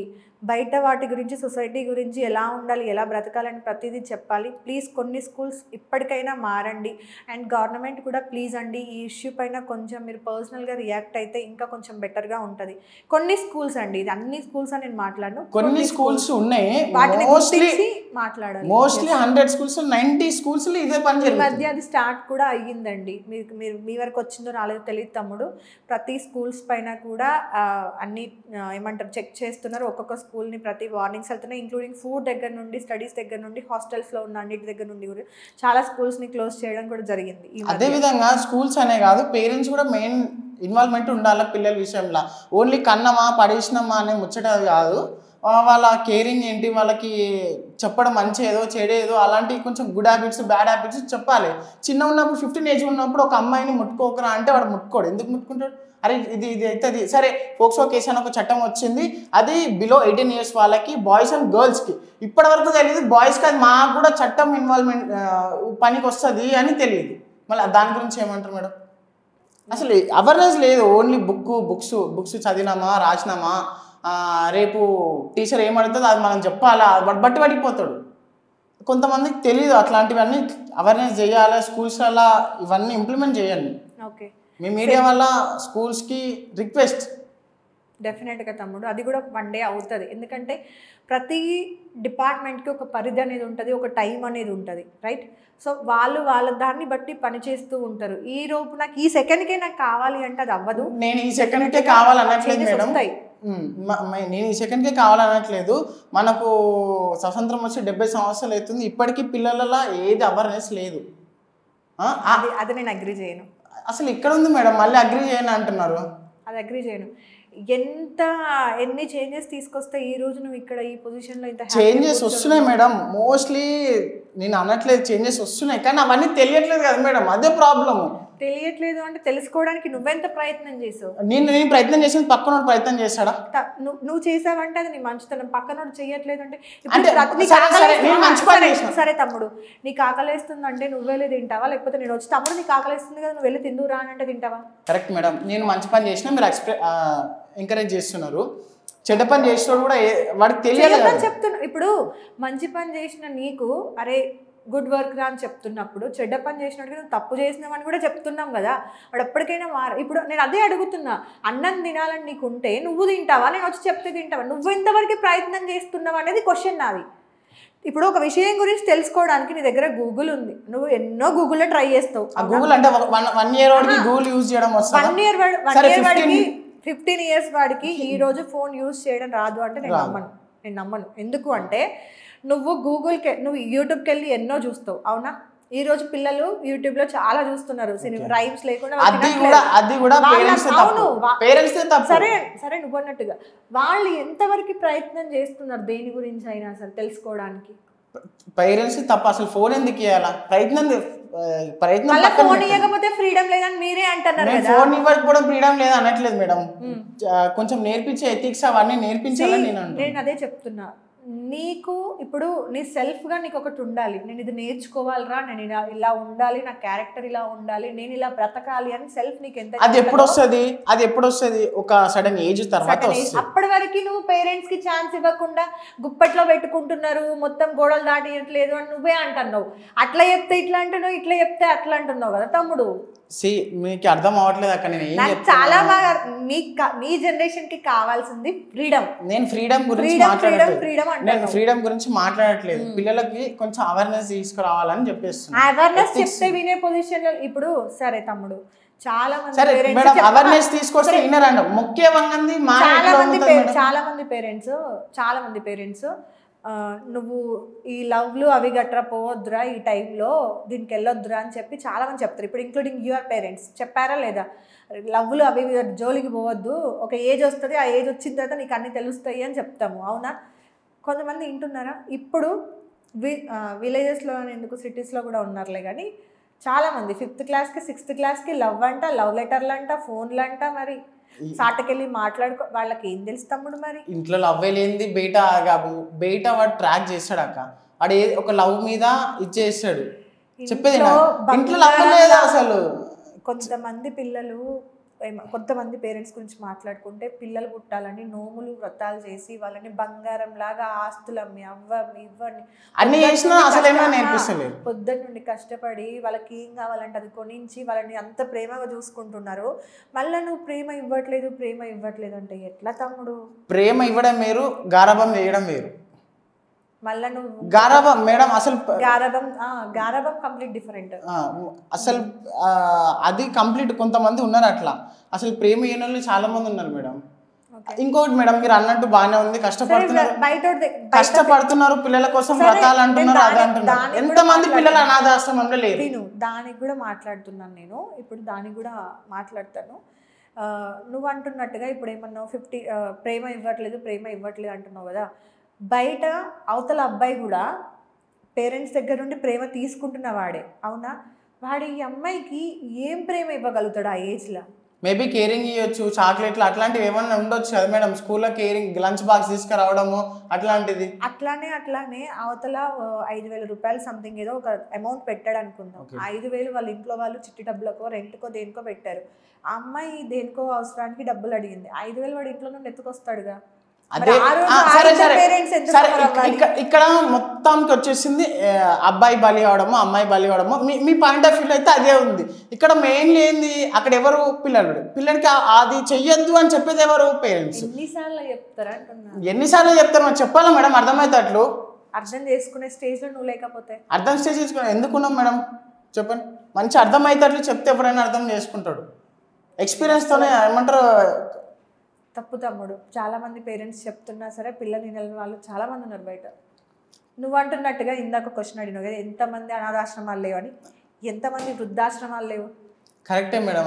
బయట వాటి గురించి, సొసైటీ గురించి ఎలా ఉండాలి, ఎలా బ్రతకాలని ప్రతిదీ చెప్పాలి. ప్లీజ్ కొన్ని స్కూల్స్ ఇప్పటికైనా మారండి. అండ్ గవర్నమెంట్ కూడా ప్లీజ్ అండి ఈ ఇష్యూ పైన కొంచెం మీరు పర్సనల్గా రియాక్ట్ అయితే ఇంకా కొంచెం బెటర్ బెటర్గా ఉంటుంది. కొన్ని స్కూల్స్ అండి, ఇది అన్ని స్కూల్స్ అని నేను మాట్లాడను, కొన్ని స్కూల్స్ ఉన్నాయి, వాటిని మోస్ట్లీ మాట్లాడాలి. 100 స్కూల్స్ 90 స్కూల్స్ ఇదే పని ఈ జరుగుతుంది. మధ్య అది స్టార్ట్ కూడా అయ్యిందండి. మీరు మీ వరకు వచ్చిందో రాలేదో తెలియదు తమ్ముడు. ప్రతి స్కూల్స్ పైన కూడా అన్ని ఏమంటారు చెక్ చేస్తున్నారు. ఒక్కొక్క స్కూల్ని ప్రతి వార్నింగ్స్ వెళ్తున్నాయి, ఇంక్లూడింగ్ ఫుడ్ దగ్గర నుండి, స్టడీస్ దగ్గర నుండి, హాస్టల్స్లో ఉన్న అన్నిటి దగ్గర నుండి కూడా చాలా స్కూల్స్ని క్లోజ్ చేయడం కూడా జరిగింది. అదేవిధంగా స్కూల్స్ అనే కాదు, పేరెంట్స్ కూడా మెయిన్ ఇన్వాల్వ్మెంట్ ఉండాలి పిల్లల విషయంలో. ఓన్లీ కన్నమా పడేసినమా అనే ముచ్చట కాదు, వాళ్ళ కేరింగ్ ఏంటి, వాళ్ళకి చెప్పడం మంచి ఏదో చెడేదో అలాంటి కొంచెం గుడ్ హ్యాబిట్స్ బ్యాడ్ హ్యాబిట్స్ చెప్పాలి. చిన్న ఉన్నప్పుడు 15 ఏజ్ ఉన్నప్పుడు ఒక అమ్మాయిని ముట్టుకోకరా అంటే వాడు ముట్టుకోడు. ఎందుకు ముట్టుకుంటాడు? అరే ఇది అవుతుంది సరే, పోక్సో కేసు అని ఒక చట్టం వచ్చింది, అది బిలో 18 ఇయర్స్ వాళ్ళకి, బాయ్స్ అండ్ గర్ల్స్కి. ఇప్పటి వరకు తెలియదు బాయ్స్కి, అది మాకు కూడా చట్టం ఇన్వాల్వ్మెంట్ పనికి వస్తుంది అని తెలియదు. మళ్ళీ దాని గురించి ఏమంటారు మేడం? అసలు అవేర్నెస్ లేదు, ఓన్లీ బుక్స్ చదివినామా రాసినామా, రేపు టీచర్ ఏమడుతుందో అది మనం చెప్పాలా, బట్టి పట్టిపోతాడు. కొంతమందికి తెలియదు అట్లాంటివన్నీ అవేర్నెస్ చేయాలి, స్కూల్స్లో ఇవన్నీ ఇంప్లిమెంట్ చేయండి. ఓకే, మీ మీడియా వల్ల స్కూల్స్కి రిక్వెస్ట్. డెఫినెట్గా తమ్ముడు, అది కూడా వన్ డే అవుతుంది. ఎందుకంటే ప్రతి డిపార్ట్మెంట్కి ఒక పరిధి అనేది ఉంటుంది, ఒక టైం అనేది ఉంటుంది, రైట్? సో వాళ్ళ దాన్ని బట్టి పనిచేస్తూ ఉంటారు. ఈ రోజు నాకు ఈ సెకండ్కే నాకు కావాలి అంటే అది అవ్వదు. నేను ఈ సెకండ్కే కావాలనట్లేదు మేడం, నేను ఈ సెకండ్కే కావాలనట్లేదు. మనకు స్వతంత్రం వచ్చి 70 సంవత్సరాలు అవుతుంది, ఇప్పటికీ పిల్లలలో ఏది అవేర్నెస్ లేదు. అది నేను అగ్రీ చేయను. అసలు ఇక్కడ ఉంది మేడం, మళ్ళీ అగ్రీ చేయను అంటున్నారు. అది అగ్రీ చేయను. ఎన్ని చేంజెస్ తీసుకొస్తే ఈ రోజు నువ్వు ఇక్కడ ఈ పొజిషన్లో ఇంత చేంజెస్ వస్తున్నాయి మేడం. మోస్ట్లీ నేను అనట్లేదు చేంజెస్ వస్తున్నాయి, కానీ అవన్నీ తెలియట్లేదు కదా మేడం, అదే ప్రాబ్లము. తెలియట్లేదు అంటే తెలుసుకోవడానికి నువ్వెంత ప్రయత్నం చేసావు? నేను ప్రయత్నం చేసిన పక్కన ప్రయత్నం చేస్తాడా? నువ్వు చేసావంటే అది నీ మంచితనం. పక్కనోడు చేయట్లేదు అంటే సరే తమ్ముడు, నీకు ఆకలేస్తుందంటే నువ్వెళ్ళి తింటావా? లేకపోతే నేను వచ్చి తమ్ముడు నీకు ఆకలేస్తుంది కదా నువ్వు వెళ్ళి తిందురా అని అంటే తింటావా? కరెక్ట్ మేడం, నేను మంచి పని చేసినా మీరు ఎంకరేజ్ చేస్తున్నారు, చెడ్డ పని చేసినోడు కూడా వాడికి తెలియదు చెప్తున్నా. ఇప్పుడు మంచి పని చేసిన నీకు అరే గుడ్ వర్క్ రా అని చెప్తున్నప్పుడు, చెడ్డ పని చేసినట్టుగా నువ్వు తప్పు చేసినావని కూడా చెప్తున్నాం కదా, వాడు ఎప్పటికైనా ఇప్పుడు నేను అదే అడుగుతున్నా, అన్నం తినాలని నీకు ఉంటే నువ్వు తింటావా? నేను వచ్చి చెప్తే తింటావా? నువ్వు ఎంతవరకు ప్రయత్నం చేస్తున్నావు అనేది క్వశ్చన్ నాది. ఇప్పుడు ఒక విషయం గురించి తెలుసుకోవడానికి నీ దగ్గర గూగుల్ ఉంది, నువ్వు ఎన్నో గూగుల్లో ట్రై చేస్తావు. గూగుల్ అంటే 1 year వాడికి గూగుల్ యూజ్ చేయడం వస్తుంది. 1 year వాడికి 15 years వాడికి ఈ రోజు ఫోన్ యూజ్ చేయడం రాదు అంటే నేను నమ్మను. ఎందుకు అంటే నువ్వు యూట్యూబ్కి వెళ్ళి ఎన్నో చూస్తావు, అవునా? ఈ రోజు పిల్లలు యూట్యూబ్ లో చాలా చూస్తున్నారు, రైమ్స్ లేకుండా. సరే నువ్వు అన్నట్టుగా వాళ్ళు ఎంతవరకు ప్రయత్నం చేస్తున్నారు దేని గురించి అయినా సరే తెలుసుకోవడానికి? పేరెంట్స్ తప్ప అసలు ఫోన్ ఎందుకు ఇవ్వాలా? ప్రయత్నం ఫోన్ ఇవ్వకపోతే ఫ్రీడమ్ లేదని మీరే అంటున్నారు కదా. ఫోన్ ఇవ్వకపోవడం ఫ్రీడమ్ లేదు అనట్లేదు మేడం, కొంచెం నేర్పించే ఎథిక్స్ అవన్నీ నేర్పించాలని నేను అదే చెప్తున్నా. నీకు ఇప్పుడు నీ సెల్ఫ్గా నీకు ఒకటి ఉండాలి, నేను ఇది నేర్చుకోవాలరా, నేను ఇలా ఉండాలి, నా క్యారెక్టర్ ఇలా ఉండాలి, నేను ఇలా బ్రతకాలి అని సెల్ఫ్ నీకు ఎంత. అది ఎప్పుడు వస్తుంది? ఒక సడన్ ఏజ్ తర్వాత. అప్పటి వరకు నువ్వు పేరెంట్స్ కి ఛాన్స్ ఇవ్వకుండా గుప్పట్లో పెట్టుకుంటున్నారు, మొత్తం గోడలు దాటియట్లేదు అని నువ్వే అంటున్నావు. అట్లా చెప్తే ఇట్లా అంటున్నావు, ఇట్లా చెప్తే అట్లా అంటున్నావు కదా తమ్ముడు. మీకు అర్థం అవ్వట్లేదు అక్కడ నేను ఏం చెప్తున్నా. చాలా బాగా మీ జనరేషన్ కి కావాల్సింది ఫ్రీడమ్. నేను ఫ్రీడమ్ గురించి మాట్లాడట్లేదు, పిల్లలకి కొంచెం అవేర్నెస్ తీసుకురావాలని చెప్పేస్తున్నా. అవేర్నెస్ చెప్తే వినే పొజిషన్ లో ఇప్పుడు. సరే తమ్ముడు, చాలా మంది అవేర్నెస్ తీసుకొస్తే వినరండి. చాలా మంది పేరెంట్స్ నువ్వు ఈ లవ్లు అవి గట్రా పోవద్దురా, ఈ టైంలో దీనికి వెళ్ళొద్దురా అని చెప్పి చాలామంది చెప్తారు. ఇప్పుడు ఇంక్లూడింగ్ యువర్ పేరెంట్స్ చెప్పారా లేదా? లవ్లు అవి జోలికి పోవద్దు, ఒక ఏజ్ వస్తుంది, ఆ ఏజ్ వచ్చిన తర్వాత నీకు అన్నీ తెలుస్తాయి అని చెప్తాము, అవునా? కొంతమంది వింటున్నారా? ఇప్పుడు విలేజెస్లో ఎందుకు సిటీస్లో కూడా ఉన్నారులే, కానీ చాలామంది 5th క్లాస్కి 6th క్లాస్కి లవ్ అంట, లవ్ లెటర్లు అంట, ఫోన్లు అంట, మరి సాటకెళ్ళి మాట్లాడుకో. వాళ్ళకి ఏం తెలుసు తమ్ముడు? మరి ఇంట్లో లవ్ లేనిది బయట వాడు ట్రాక్ చేస్తాడు అక్క, వాడు ఒక లవ్ మీద ఇచ్చేస్తాడు. చెప్పేది ఇంట్లో లవ్ లేదా అసలు? కొంతమంది పిల్లలు కొంతమంది పేరెంట్స్ గురించి మాట్లాడుకుంటే పిల్లలు పుట్టాలని నోములు వ్రతాలు చేసి వాళ్ళని బంగారం లాగా ఆస్తులు అమ్మి అవ్వమ్మి ఇవ్వని అన్ని చేసినా అసలు ఏమైనా నేర్పిస్తలేదు. పొద్దున్న నుండి కష్టపడి వాళ్ళకి ఏం కావాలంటే అది కొనించి వాళ్ళని అంత ప్రేమగా చూసుకుంటున్నారు. మళ్ళీ నువ్వు ప్రేమ ఇవ్వట్లేదు అంటే ఎట్లా తమ్ముడు? ప్రేమ ఇవ్వడం వేరు, గారాబం చేయడం వేరు. మళ్ళీ నువ్వు గారాబం మేడం అసలు గారాబం కంప్లీట్ డిఫరెంట్. అసలు అది కంప్లీట్. కొంతమంది ఉన్నారు అట్లా, అసలు ప్రేమ ఇయ్యని వాళ్ళు చాలా మంది ఉన్నారు మేడం. ఇంకోటి మేడం, మీరు అన్నట్టు బాగానే ఉంది, కష్టపడుతున్నారు పిల్లల కోసం, వ్రతాలు అంటున్నారు, అది అంటున్నారు. ఎంతమంది పిల్లలు అనాథాశ్రమంలో లేరు? నేను దానికి కూడా మాట్లాడుతున్నాను. నేను ఇప్పుడు దానికి కూడా మాట్లాడతాను. నువ్వు అంటున్నట్టుగా ఇప్పుడు ఏమన్నావు, 50 ప్రేమ ఇవ్వట్లేదు అంటున్నావు కదా. బయట అవతల అబ్బాయి కూడా పేరెంట్స్ దగ్గర నుండి ప్రేమ తీసుకుంటున్న వాడే, అవునా? వాడు ఈ అమ్మాయికి ఏం ప్రేమ ఇవ్వగలుగుతాడు ఆ ఏజ్లో? మేబీ కేరింగ్ ఇవ్వచ్చు, చాక్లెట్లు అట్లాంటివి ఏమన్నా ఉండొచ్చు కదా మేడం. స్కూల్లో కేరింగ్, లంచ్ బాక్స్ తీసుకురావడము అట్లాంటిది. అట్లానే అవతల 5,000 రూపాయలు సంథింగ్ ఏదో ఒక అమౌంట్ పెట్టాడు అనుకుందాం. 5,000 వాళ్ళ ఇంట్లో వాళ్ళు చిట్టి డబ్బులకో రెంట్కో దేనికో పెట్టారు. ఆ అమ్మాయి దేనికో అవసరానికి డబ్బులు అడిగింది. 5,000 వాడు ఇంట్లో నుండి ఎత్తుకొస్తాడుగా. ఇక్కడ మొత్తానికి వచ్చేసింది అబ్బాయి బలి అవడము, అమ్మాయి బలి అవడము. మీ పాయింట్ ఆఫ్ వ్యూ అయితే అదే ఉంది. ఇక్కడ మెయిన్లీ ఏంది, అక్కడ ఎవరు పిల్లలకి అది చెయ్యొద్దు అని చెప్పేది ఎవరు? పేరెంట్స్. ఎన్నిసార్లు చెప్తారు మరి చెప్పాలా మేడం? అర్థమవుతాట్లు అర్థం చేసుకునే స్టేజ్ లో నువ్వు లేకపోతే స్టేజ్ చేసుకున్నా ఎందుకున్నాం మేడం చెప్పండి. మంచి అర్థమవుతాట్లు చెప్తే ఎవరైనా అర్థం చేసుకుంటాడు. ఎక్స్పీరియన్స్ తోనే ఏమంటారు. తప్పు తమ్ముడు. చాలామంది పేరెంట్స్ చెప్తున్నా సరే పిల్లలు వినని వాళ్ళు చాలామంది ఉన్నారు బయట. నువ్వు అంటున్నట్టుగా ఇందాక క్వశ్చన్ అడిగినావు కదా, ఎంతమంది అనాథాశ్రమాలు లేవని. ఎంతమంది వృద్ధాశ్రమాలు లేవు? కరెక్టే మేడం.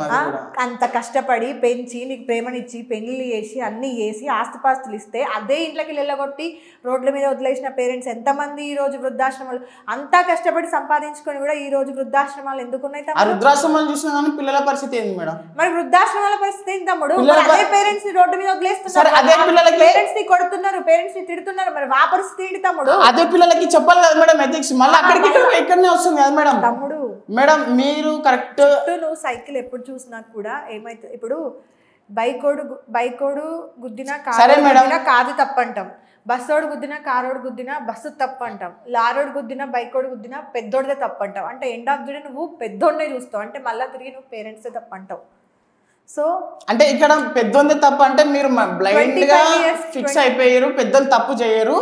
అంత కష్టపడి పెంచి నీకు ప్రేమనిచ్చి పెళ్లి చేసి అన్నీ చేసి ఆస్తిపాస్తులు ఇస్తే అదే ఇంట్లోకి వెళ్ళగొట్టి రోడ్ల మీద వదిలేసిన పేరెంట్స్ ఎంతమంది ఈ రోజు వృద్ధాశ్రమాలు? అంతా కష్టపడి సంపాదించుకొని కూడా ఈ రోజు వృద్ధాశ్రమాలు ఎందుకున్నాయి? వృద్ధాశ్రమాలు చూసినా కానీ పిల్లల పరిస్థితి ఏంది మేడం? మరి వృద్ధాశ్రమాల పరిస్థితి ఏంటి తమ్ముడు? అదే పేరెంట్స్ ని రోడ్డు మీద వదిలేస్తున్నారు, అదే పిల్లలకి పేరెంట్స్ ని కొడుతున్నారు, పేరెంట్స్ ని తిడుతున్నారు. మరి ఆ పరిస్థితి ఏంటి తమ్ముడు? అదే పిల్లలకి చెప్పాలి కదా మేడం ఎథిక్స్. మళ్ళీ అక్కడికి ఇక్కడనే వస్తుంది కదా మేడం. తమ్ముడు మేడం మీరు కరెక్ట్. నువ్వు సైకిల్ ఎప్పుడు చూసినా కూడా ఏమైతుంది, ఇప్పుడు బైకోడు గుద్దినా కాదు తప్పంటాం, బస్సోడు గుద్దినా కారోడు గుద్దినా బస్సు తప్పు అంటాం, లారోడు గుద్దినా బైకోడు గుద్దినా పెద్దోడిదే తప్పంటాం. అంటే ఎండ్ ఆఫ్ ది డే నువ్వు పెద్దోడినే చూస్తావు, అంటే మళ్ళీ తిరిగి నువ్వు పేరెంట్సే తప్పంటావు. సో అంటే ఇక్కడ పెద్దోందే తప్పు అంటే మీరు బ్లైండ్ గా ఫిక్స్ అయిపోయారు. పెద్దలు తప్పు చేయరు,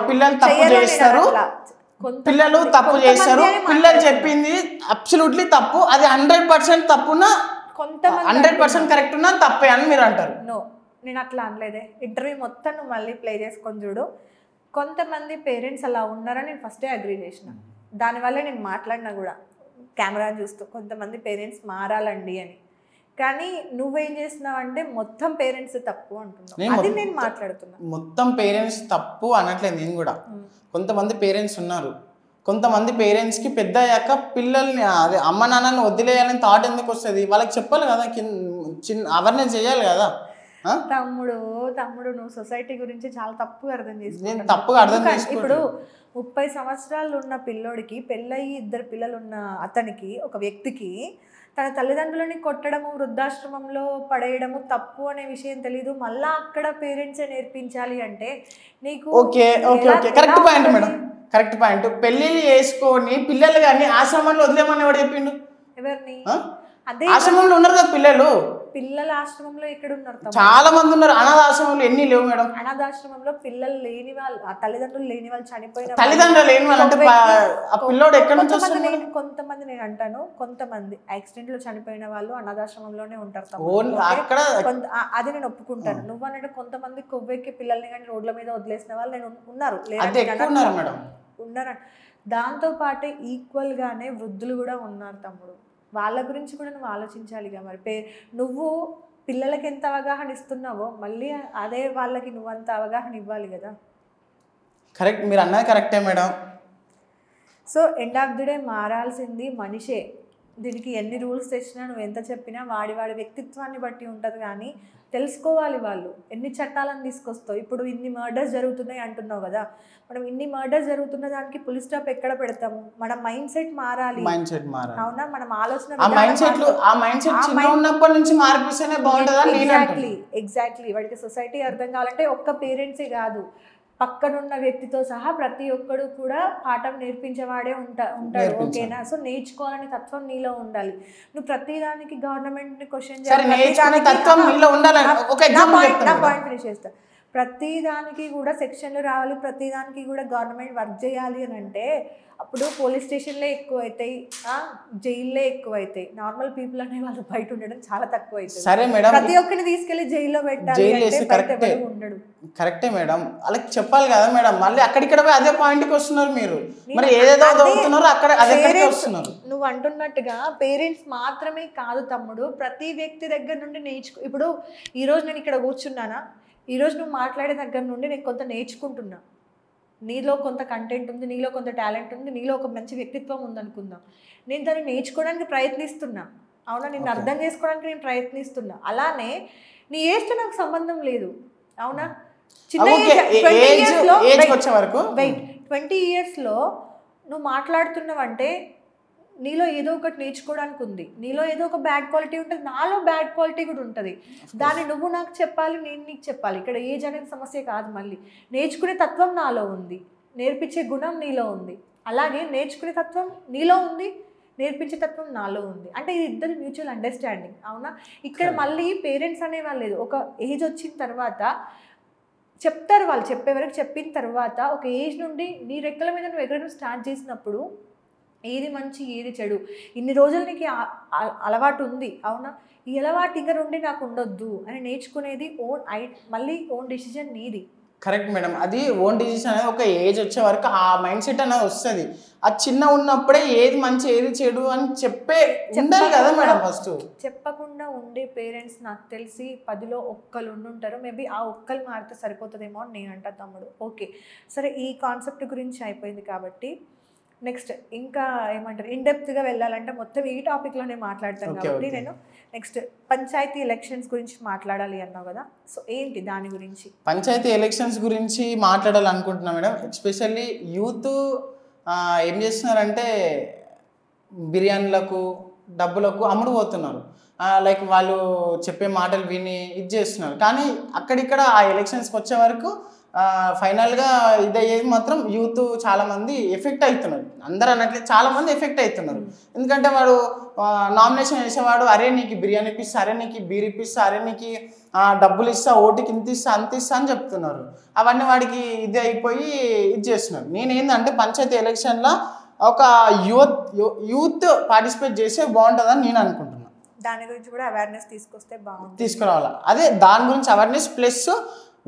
పిల్లలు తప్పు చేస్తారు. పిల్లలు తప్పు చేస్తారు, పిల్లలు చెప్పింది అబ్సల్యూట్లీ తప్పు. అది 100% తప్పున 100% కరెక్ట్ ఉన్నా తప్పే అని మీరు అంటారు. నో, నేను అట్లా అనలేదే. ఇంటర్వ్యూ మొత్తం నువ్వు మళ్ళీ ప్లే చేసుకొని చూడు. కొంతమంది పేరెంట్స్ అలా ఉన్నారని నేను ఫస్టే అగ్రీ చేసిన. దానివల్ల నేను మాట్లాడినా కూడా కెమెరా చూస్తూ కొంతమంది పేరెంట్స్ మారాలండి అని. కానీ నువ్వేం చేస్తున్నావు అంటే మొత్తం పేరెంట్స్ తప్పు అంటున్నావు. అది నేను మాట్లాడుతున్నా. మొత్తం పేరెంట్స్ తప్పు అనట్లేదు నేను కూడా. కొంతమంది పేరెంట్స్ ఉన్నారు, కొంతమంది పేరెంట్స్కి పెద్ద అయ్యాక పిల్లల్ని అదే అమ్మ నాన్నని వదిలేయాలని థాట్ ఎందుకు వస్తుంది? వాళ్ళకి చెప్పాలి కదా, చిన్న అవేర్నెస్ చేయాలి కదా. తమ్ముడు నువ్వు సొసైటీ గురించి చాలా తప్పుగా అర్థం చేసుకుంటావు. తప్పుగా అర్థం చేసుకో. ఇప్పుడు 30 సంవత్సరాలు ఉన్న పిల్లోడికి పెళ్ళయి 2 పిల్లలు ఉన్న అతనికి, ఒక వ్యక్తికి తన తల్లిదండ్రులని కొట్టడము, వృద్ధాశ్రమంలో పడేయడము తప్పు అనే విషయం తెలీదు. మళ్ళా అక్కడ పేరెంట్సే నేర్పించాలి అంటే నీకు correct point madam, correct point. పెళ్ళిళ్ళు చేసుకొని పిల్లలు కానీ ఆశ్రమంలో వదిలేమని ఎవడు చెప్పిండు? ఎవరిని? అదే ఆశ్రమంలో ఉన్నారు కదా పిల్లలు. పిల్లల ఆశ్రమంలో ఎక్కడ ఉన్నారు? చాలా మంది ఉన్నారు. అనాథాశ్రమంలో ఎన్ని లేవు మేడం? అనాథాశ్రమంలో పిల్లలు లేని వాళ్ళు, తల్లిదండ్రులు లేని వాళ్ళు, చనిపోయిన తల్లిదండ్రులు లేని వాళ్ళు అంటే పిల్లోడు ఎక్కడ నుంచి? కొంతమంది నేను అంటాను, కొంతమంది యాక్సిడెంట్ లో చనిపోయిన వాళ్ళు అనాథాశ్రమంలోనే ఉంటారు. అది నేను ఒప్పుకుంటాను. నువ్వు అన్నట్టు కొంతమంది కొవ్వెక్కి పిల్లల్ని కానీ రోడ్ల మీద వదిలేసిన వాళ్ళు నేను ఉన్నారు, ఉన్నారు. దాంతో పాటే ఈక్వల్ గానే వృద్ధులు కూడా ఉన్నారు తమ్ముడు. వాళ్ళ గురించి కూడా నువ్వు ఆలోచించాలిగా. మరి నువ్వు పిల్లలకి ఎంత అవగాహన ఇస్తున్నావో మళ్ళీ అదే వాళ్ళకి నువ్వు అంత అవగాహన ఇవ్వాలి కదా. కరెక్ట్, మీరు అన్నది కరెక్టే madam. So end of the day మారాల్సింది మనిషే. దీనికి ఎన్ని రూల్స్ తెచ్చినా నువ్వు ఎంత చెప్పినా వాడి వ్యక్తిత్వాన్ని బట్టి ఉంటుంది. కానీ తెలుసుకోవాలి వాళ్ళు ఎన్ని చట్టాలను తీసుకొస్తావు. ఇప్పుడు ఇన్ని మర్డర్స్ జరుగుతున్నాయి అంటున్నావు కదా, మనం ఇన్ని మర్డర్స్ జరుగుతున్న దానికి పులి స్టాప్ ఎక్కడ పెడతాము? మన మైండ్ సెట్ మారాలి. అవునా, మనం ఆలోచన ఉన్నప్పటి నుంచి మార్పిస్తేనే బాగుంటుంది. ఎగ్జాక్ట్లీ వాడికి సొసైటీ అర్థం కావాలంటే ఒక్క పేరెంట్సే కాదు, పక్కనున్న వ్యక్తితో సహా ప్రతి ఒక్కడు కూడా పాఠం నేర్పించేవాడే ఉంటాడు. ఓకేనా? సో నేర్చుకోవాలని తత్వం నీలో ఉండాలి. నువ్వు ప్రతిదానికి గవర్నమెంట్ క్వశ్చన్ పాయింట్ ఫినిష్ చేస్తా. ప్రతిదానికి కూడా సెక్షన్లు రావాలి, ప్రతిదానికి కూడా గవర్నమెంట్ వర్క్ చేయాలి అని అంటే అప్పుడు పోలీస్ స్టేషన్లే ఎక్కువ అవుతాయి, జైల్లో ఎక్కువ అవుతాయి. నార్మల్ పీపుల్ అనే వాళ్ళు బయట ఉండడం చాలా తక్కువ అవుతుంది. సరే మేడం, ప్రతి ఒక్కరిని తీసుకెళ్లి జైల్లో పెట్టాలి అంటే ఉండడు. కరెక్టే మేడం, వాళ్ళకి చెప్పాలి కదా మేడం. మళ్ళీ అక్కడిక్కడ అదే పాయింట్కి వస్తున్నారు మీరు. మరి ఏదేదో చదువుతున్నారు అక్కడ అదే వస్తున్నారు. నువ్వు అంటున్నట్టుగా పేరెంట్స్ మాత్రమే కాదు తమ్ముడు, ప్రతి వ్యక్తి దగ్గర నుండి ఇప్పుడు ఈరోజు నేను ఇక్కడ కూర్చున్నానా, ఈరోజు నువ్వు మాట్లాడే దగ్గర నుండి నేను కొంత నేర్చుకుంటున్నా. నీలో కొంత కంటెంట్ ఉంది, నీలో కొంత టాలెంట్ ఉంది, నీలో ఒక మంచి వ్యక్తిత్వం ఉందనుకుందాం. నేను దాన్ని నేర్చుకోవడానికి ప్రయత్నిస్తున్నా. అవునా, నిన్ను అర్థం చేసుకోవడానికి నేను ప్రయత్నిస్తున్నా. అలానే నీ ఏజ్తో నాకు సంబంధం లేదు. అవునా, చిన్న 20 yearsలో నువ్వు మాట్లాడుతున్నావంటే నీలో ఏదో ఒకటి నేర్చుకోవడానికి ఉంది, నీలో ఏదో ఒక బ్యాడ్ క్వాలిటీ ఉంటుంది, నాలో బ్యాడ్ క్వాలిటీ కూడా ఉంటుంది. దాన్ని నువ్వు నాకు చెప్పాలి, నేను నీకు చెప్పాలి. ఇక్కడ ఏజ్ అనేది సమస్య కాదు. మళ్ళీ నేర్చుకునే తత్వం నాలో ఉంది, నేర్పించే గుణం నీలో ఉంది. అలాగే నేర్చుకునే తత్వం నీలో ఉంది, నేర్పించే తత్వం నాలో ఉంది. అంటే ఇది ఇద్దరు మ్యూచువల్ అండర్స్టాండింగ్. అవునా, ఇక్కడ మళ్ళీ పేరెంట్స్ అనేవాళ్ళు లేదు. ఒక ఏజ్ వచ్చిన తర్వాత చెప్తారు, వాళ్ళు చెప్పే వరకు చెప్పిన తర్వాత ఒక ఏజ్ నుండి నీ రెక్కల మీద నువ్వు ఎగరడం స్టార్ట్ చేసినప్పుడు ఏది మంచి ఏది చెడు, ఇన్ని రోజులు నీకు అలవాటు ఉంది. అవునా, ఈ అలవాటు ఇంకా నుండి నాకు ఉండొద్దు అని నేర్చుకునేది మళ్ళీ ఓన్ డెసిజన్ నీది. కరెక్ట్ మేడం, అది ఓన్ డిసిషన్ అనేది ఒక ఏజ్ వచ్చే వరకు ఆ మైండ్ సెట్ అనేది వస్తుంది. అది చిన్న ఉన్నప్పుడే ఏది మంచి ఏది చెడు అని ఉండాలి కదా మేడం. ఫస్ట్ చెప్పకుండా ఉండే పేరెంట్స్ నాకు తెలిసి 10లో ఒక్కరు ఉండుంటారు. మేబీ ఆ ఒక్కరు మారితే సరిపోతుందేమో అని నేను అంటా తమ్ముడు. ఓకే సరే, ఈ కాన్సెప్ట్ గురించి అయిపోయింది కాబట్టి నెక్స్ట్ ఇంకా ఏమంటారు, ఇన్డెప్త్గా వెళ్ళాలంటే మొత్తం ఈ టాపిక్లోనే మాట్లాడతాను కాబట్టి నేను నెక్స్ట్ పంచాయతీ ఎలక్షన్స్ గురించి మాట్లాడాలి అన్నావు కదా, సో ఏంటి దాని గురించి? పంచాయతీ ఎలక్షన్స్ గురించి మాట్లాడాలనుకుంటున్నా మేడం. ఎస్పెషల్లీ యూత్ ఏం చేస్తున్నారంటే బిర్యానీలకు డబ్బులకు అమ్ముడు పోతున్నారు. లైక్ వాళ్ళు చెప్పే మాటలు విని ఇది చేస్తున్నారు. కానీ అక్కడిక్కడ ఆ ఎలక్షన్స్కి వచ్చే వరకు ఫైనల్గా ఇదయ్యేది మాత్రం యూత్ చాలామంది ఎఫెక్ట్ అవుతున్నారు. అందరూ అన్నట్లే చాలామంది ఎఫెక్ట్ అవుతున్నారు. ఎందుకంటే వాడు నామినేషన్ వేసేవాడు, అరే నీకు బిర్యానీ ఇప్పిస్తా, అరే నీకు బీర్ ఇప్పిస్తా, అరే నీకు డబ్బులు ఇస్తా, ఓటుకి ఇంత ఇస్తా అంత ఇస్తా అని చెప్తున్నారు. అవన్నీ వాడికి ఇది అయిపోయి ఇది చేస్తున్నారు. నేనేందంటే పంచాయతీ ఎలక్షన్లో ఒక యూత్ పార్టిసిపేట్ చేస్తే బాగుంటుందని నేను అనుకుంటున్నాను. దాని గురించి కూడా అవేర్నెస్ తీసుకురావాలి. అదే దాని గురించి అవేర్నెస్ ప్లస్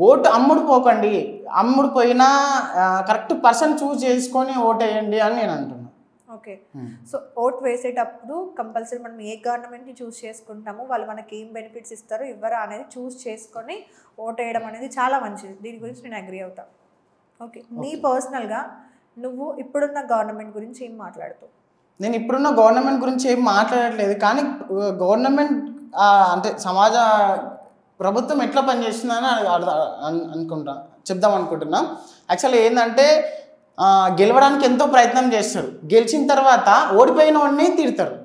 ఓటు అమ్ముడు పోకండి, అమ్ముడు పోయినా కరెక్ట్ పర్సన్ చూస్ చేసుకొని ఓటు వేయండి అని నేను అంటున్నాను. ఓకే, సో ఓట్ వేసేటప్పుడు కంపల్సరీ మనం ఏ గవర్నమెంట్ని చూస్ చేసుకుంటామో వాళ్ళు మనకి ఏం బెనిఫిట్స్ ఇస్తారో ఇవ్వరా అనేది చూస్ చేసుకొని ఓట్ వేయడం అనేది చాలా మంచిది. దీని గురించి నేను అగ్రీ అవుతాను. ఓకే, నీ పర్సనల్గా నువ్వు ఇప్పుడున్న గవర్నమెంట్ గురించి ఏం మాట్లాడుతావు? నేను ఇప్పుడున్న గవర్నమెంట్ గురించి ఏం మాట్లాడట్లేదు, కానీ గవర్నమెంట్ అంటే ప్రభుత్వం ఎట్లా పనిచేస్తుందని చెప్దాం అనుకుంటున్నా. యాక్చువల్లీ ఏంటంటే గెలవడానికి ఎంతో ప్రయత్నం చేస్తారు, గెలిచిన తర్వాత ఓడిపోయిన వాడిని తిడతారు.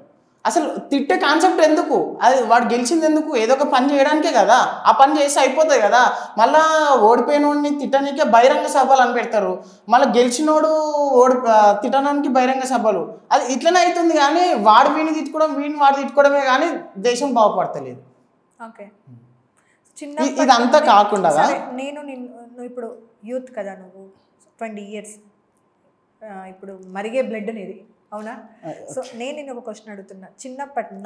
అసలు తిట్టే కాన్సెప్ట్ ఎందుకు? అది వాడు గెలిచింది ఎందుకు? ఏదో ఒక పని చేయడానికే కదా, ఆ పని చేస్తే అయిపోతుంది కదా. మళ్ళీ ఓడిపోయిన వాడిని తిట్టడానికే బహిరంగ సభలు అని పెడతారు, మళ్ళీ గెలిచినోడు తిట్టడానికి బహిరంగ సభలు. అది ఇట్లనే అవుతుంది. కానీ వాడు వీడిని తిట్టుకోవడం, వాడు తిట్టుకోవడమే కానీ దేశం బాగుపడతలేదు. ఓకే, ఇదంతా కాకుండా నువ్వు ఇప్పుడు యూత్ కదా, నువ్వు 20 years ఇప్పుడు మరిగే బ్లడ్ అనేది, అవునా? సో నేను ఒక క్వశ్చన్ అడుగుతున్నా.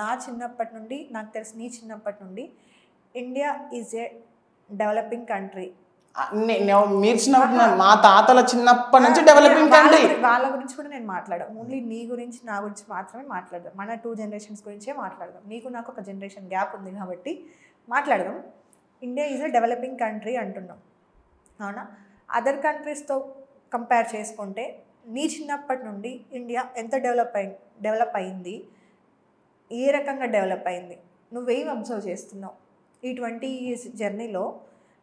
నా చిన్నప్పటి నుండి నాకు తెలిసి నీ చిన్నప్పటి నుండి India is a developing country. మీరు చిన్నప్పుడు మా తాతల చిన్నప్పటి నుంచి డెవలపింగ్ కంట్రీ. వాళ్ళ గురించి కూడా నేను మాట్లాడాను. ఓన్లీ నీ గురించి నా గురించి మాత్రమే మాట్లాడదాం. మన 2 generations గురించే మాట్లాడదాం. నీకు నాకు ఒక జనరేషన్ గ్యాప్ ఉంది కాబట్టి మాట్లాడదాం. India is a developing country అంటున్నాం, అవునా? అదర్ కంట్రీస్తో కంపేర్ చేసుకుంటే నీ చిన్నప్పటి నుండి ఇండియా ఎంత డెవలప్ అయింది, ఏ రకంగా డెవలప్ అయింది, నువ్వేం అబ్జర్వ్ చేస్తున్నావు ఈ 20 years జర్నీలో?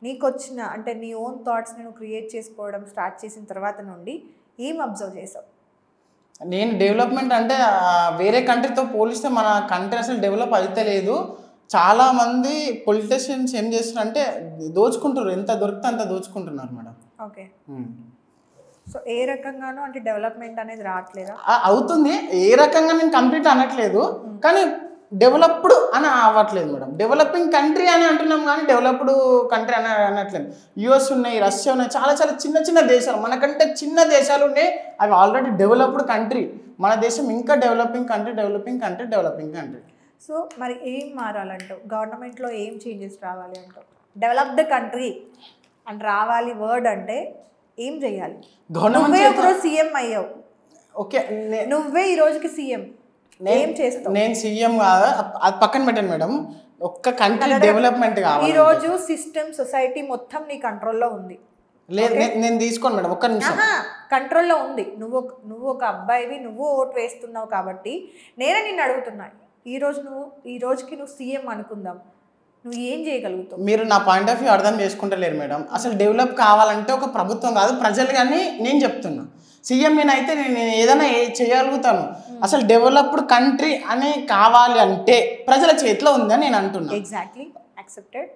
నీకు వచ్చిన అంటే నీ ఓన్ థాట్స్ నేను క్రియేట్ చేసుకోవడం స్టార్ట్ చేసిన తర్వాత నుండి ఏం అబ్జర్వ్ చేసావు? నేను డెవలప్మెంట్ అంటే వేరే కంట్రీతో పోలిస్తే మన కంట్రీ అసలు డెవలప్ అయితే లేదు. చాలామంది పొలిటీషియన్స్ ఏం చేస్తున్నారు అంటే దోచుకుంటారు, ఎంత దొరికితే అంత దోచుకుంటున్నారు మేడం. ఓకే, సో ఏ రకంగానూ అంటే డెవలప్మెంట్ అనేది రావట్లేదా? అవుతుంది, ఏ రకంగా నేను కంప్లీట్ అనట్లేదు, కానీ డెవలప్డ్ అని అవ్వట్లేదు మేడం. డెవలపింగ్ కంట్రీ అని అంటున్నాం కానీ డెవలప్డ్ కంట్రీ అని అనట్లేదు. యుఎస్ ఉన్నాయి, రష్యా ఉన్నాయి, చాలా చాలా చిన్న చిన్న దేశాలు, మనకంటే చిన్న దేశాలు ఉన్నాయి, అవి ఆల్రెడీ డెవలప్డ్ కంట్రీ. మన దేశం ఇంకా developing country, developing country, developing country. So మరి ఏం మారాలంటావు? గవర్నమెంట్లో ఏం చేంజెస్ రావాలి అంటావు? డెవలప్డ్ కంట్రీ అని రావాలి వర్డ్ అంటే ఏం చేయాలి? నువ్వే ఒకరోజు సీఎం అయ్యావు, ఓకే, నువ్వే ఈ రోజుకి సీఎం, ఏం చేస్తావు? నేను సీఎం కాదు, అది పక్కన పెట్టండి మేడం. ఒక్క కంట్రీ డెవలప్మెంట్ కావాలి. ఈ రోజు సిస్టమ్ సొసైటీ మొత్తం నీ కంట్రోల్లో ఉంది. లేదు, నేను తీసుకోను మేడం, ఒక్క నిమిషం. కంట్రోల్లో ఉంది. నువ్వు ఒక అబ్బాయివి, నువ్వు ఓటు వేస్తున్నావు కాబట్టి నేనే నిన్ను అడుగుతున్నా, ఈ రోజుకి నువ్వు సీఎం అనుకుందాం, నువ్వు ఏం చేయగలుగుతావు? మీరు నా పాయింట్ ఆఫ్ వ్యూ అర్థం చేసుకుంటలేరు మేడం. అసలు డెవలప్ కావాలంటే ఒక ప్రభుత్వం కాదు, ప్రజలు కానీ నేను చెప్తున్నా. సీఎం నేనైతే నేను ఏదైనా చేయగలుగుతాను. అసలు డెవలప్డ్ కంట్రీ అని కావాలి అంటే ప్రజల చేతిలో ఉందని నేను అంటున్నా. Exactly, accepted.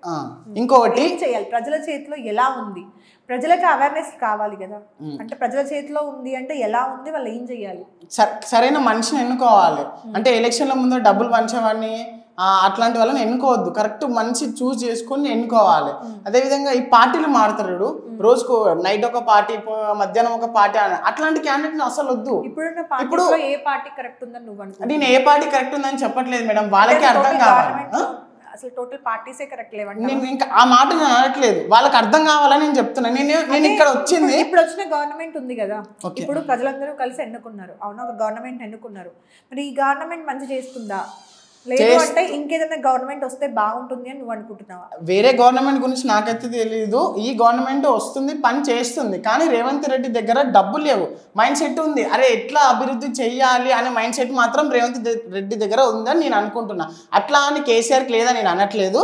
ఇంకొకటి ఏం చేయాలి? ప్రజల చేతిలో ఎలా ఉంది? ప్రజలకు అవేర్నెస్ కావాలి కదా. అంటే ప్రజల చేతిలో ఉంది అంటే ఎలా ఉంది, వాళ్ళు ఏం చేయాలి? సరైన మనిషిని ఎన్నుకోవాలి. అంటే ఎలక్షన్ల ముందు డబ్బులు పంచేవాడిని అట్లాంటి వాళ్ళని ఎన్నుకోవద్దు, కరెక్ట్ మనిషి చూస్ చేసుకొని ఎన్నుకోవాలి. అదేవిధంగా ఈ పార్టీలు మారుతారు, రోజుకు నైట్ ఒక పార్టీ, మధ్యాహ్నం ఒక పార్టీ అని, అట్లాంటి క్యాండిడేట్ అసలు వద్దు. ఇప్పుడు ఏ పార్టీ కరెక్ట్ ఉందని నువ్వు అనుకుంటున్నావు? నేను ఏ పార్టీ కరెక్ట్ ఉందని చెప్పట్లేదు మేడం, వాళ్ళకి అర్థం కావాలి. అసలు టోటల్ పార్టీసే కరెక్ట్ లేవంట. నేను ఇంకా ఆ మాట నేను అనట్లేదు, వాళ్ళకి అర్థం కావాలని నేను చెప్తున్నా. నేను ఇక్కడ వచ్చింది, ఇప్పుడు వచ్చిన గవర్నమెంట్ ఉంది కదా, ఇప్పుడు ప్రజలందరూ కలిసి ఎన్నుకున్నారు, అవునా? ఒక గవర్నమెంట్ ఎన్నుకున్నారు, మరి ఈ గవర్నమెంట్ మంచి చేస్తుందా? లేదు అంటే ఇంకేదైనా గవర్నమెంట్ వస్తే బాగుంటుంది అని నువ్వు అనుకుంటున్నావా? వేరే గవర్నమెంట్ గురించి నాకైతే తెలియదు. ఈ గవర్నమెంట్ వస్తుంది, పని చేస్తుంది, కానీ రేవంత్ రెడ్డి దగ్గర డబ్బులు లేవు, మైండ్ సెట్ ఉంది. అరే ఎట్లా అభివృద్ధి చెయ్యాలి అనే మైండ్ సెట్ మాత్రం రేవంత్ రెడ్డి దగ్గర ఉందని నేను అనుకుంటున్నా. అట్లా అని కేసీఆర్కి లేదా నేను అనట్లేదు.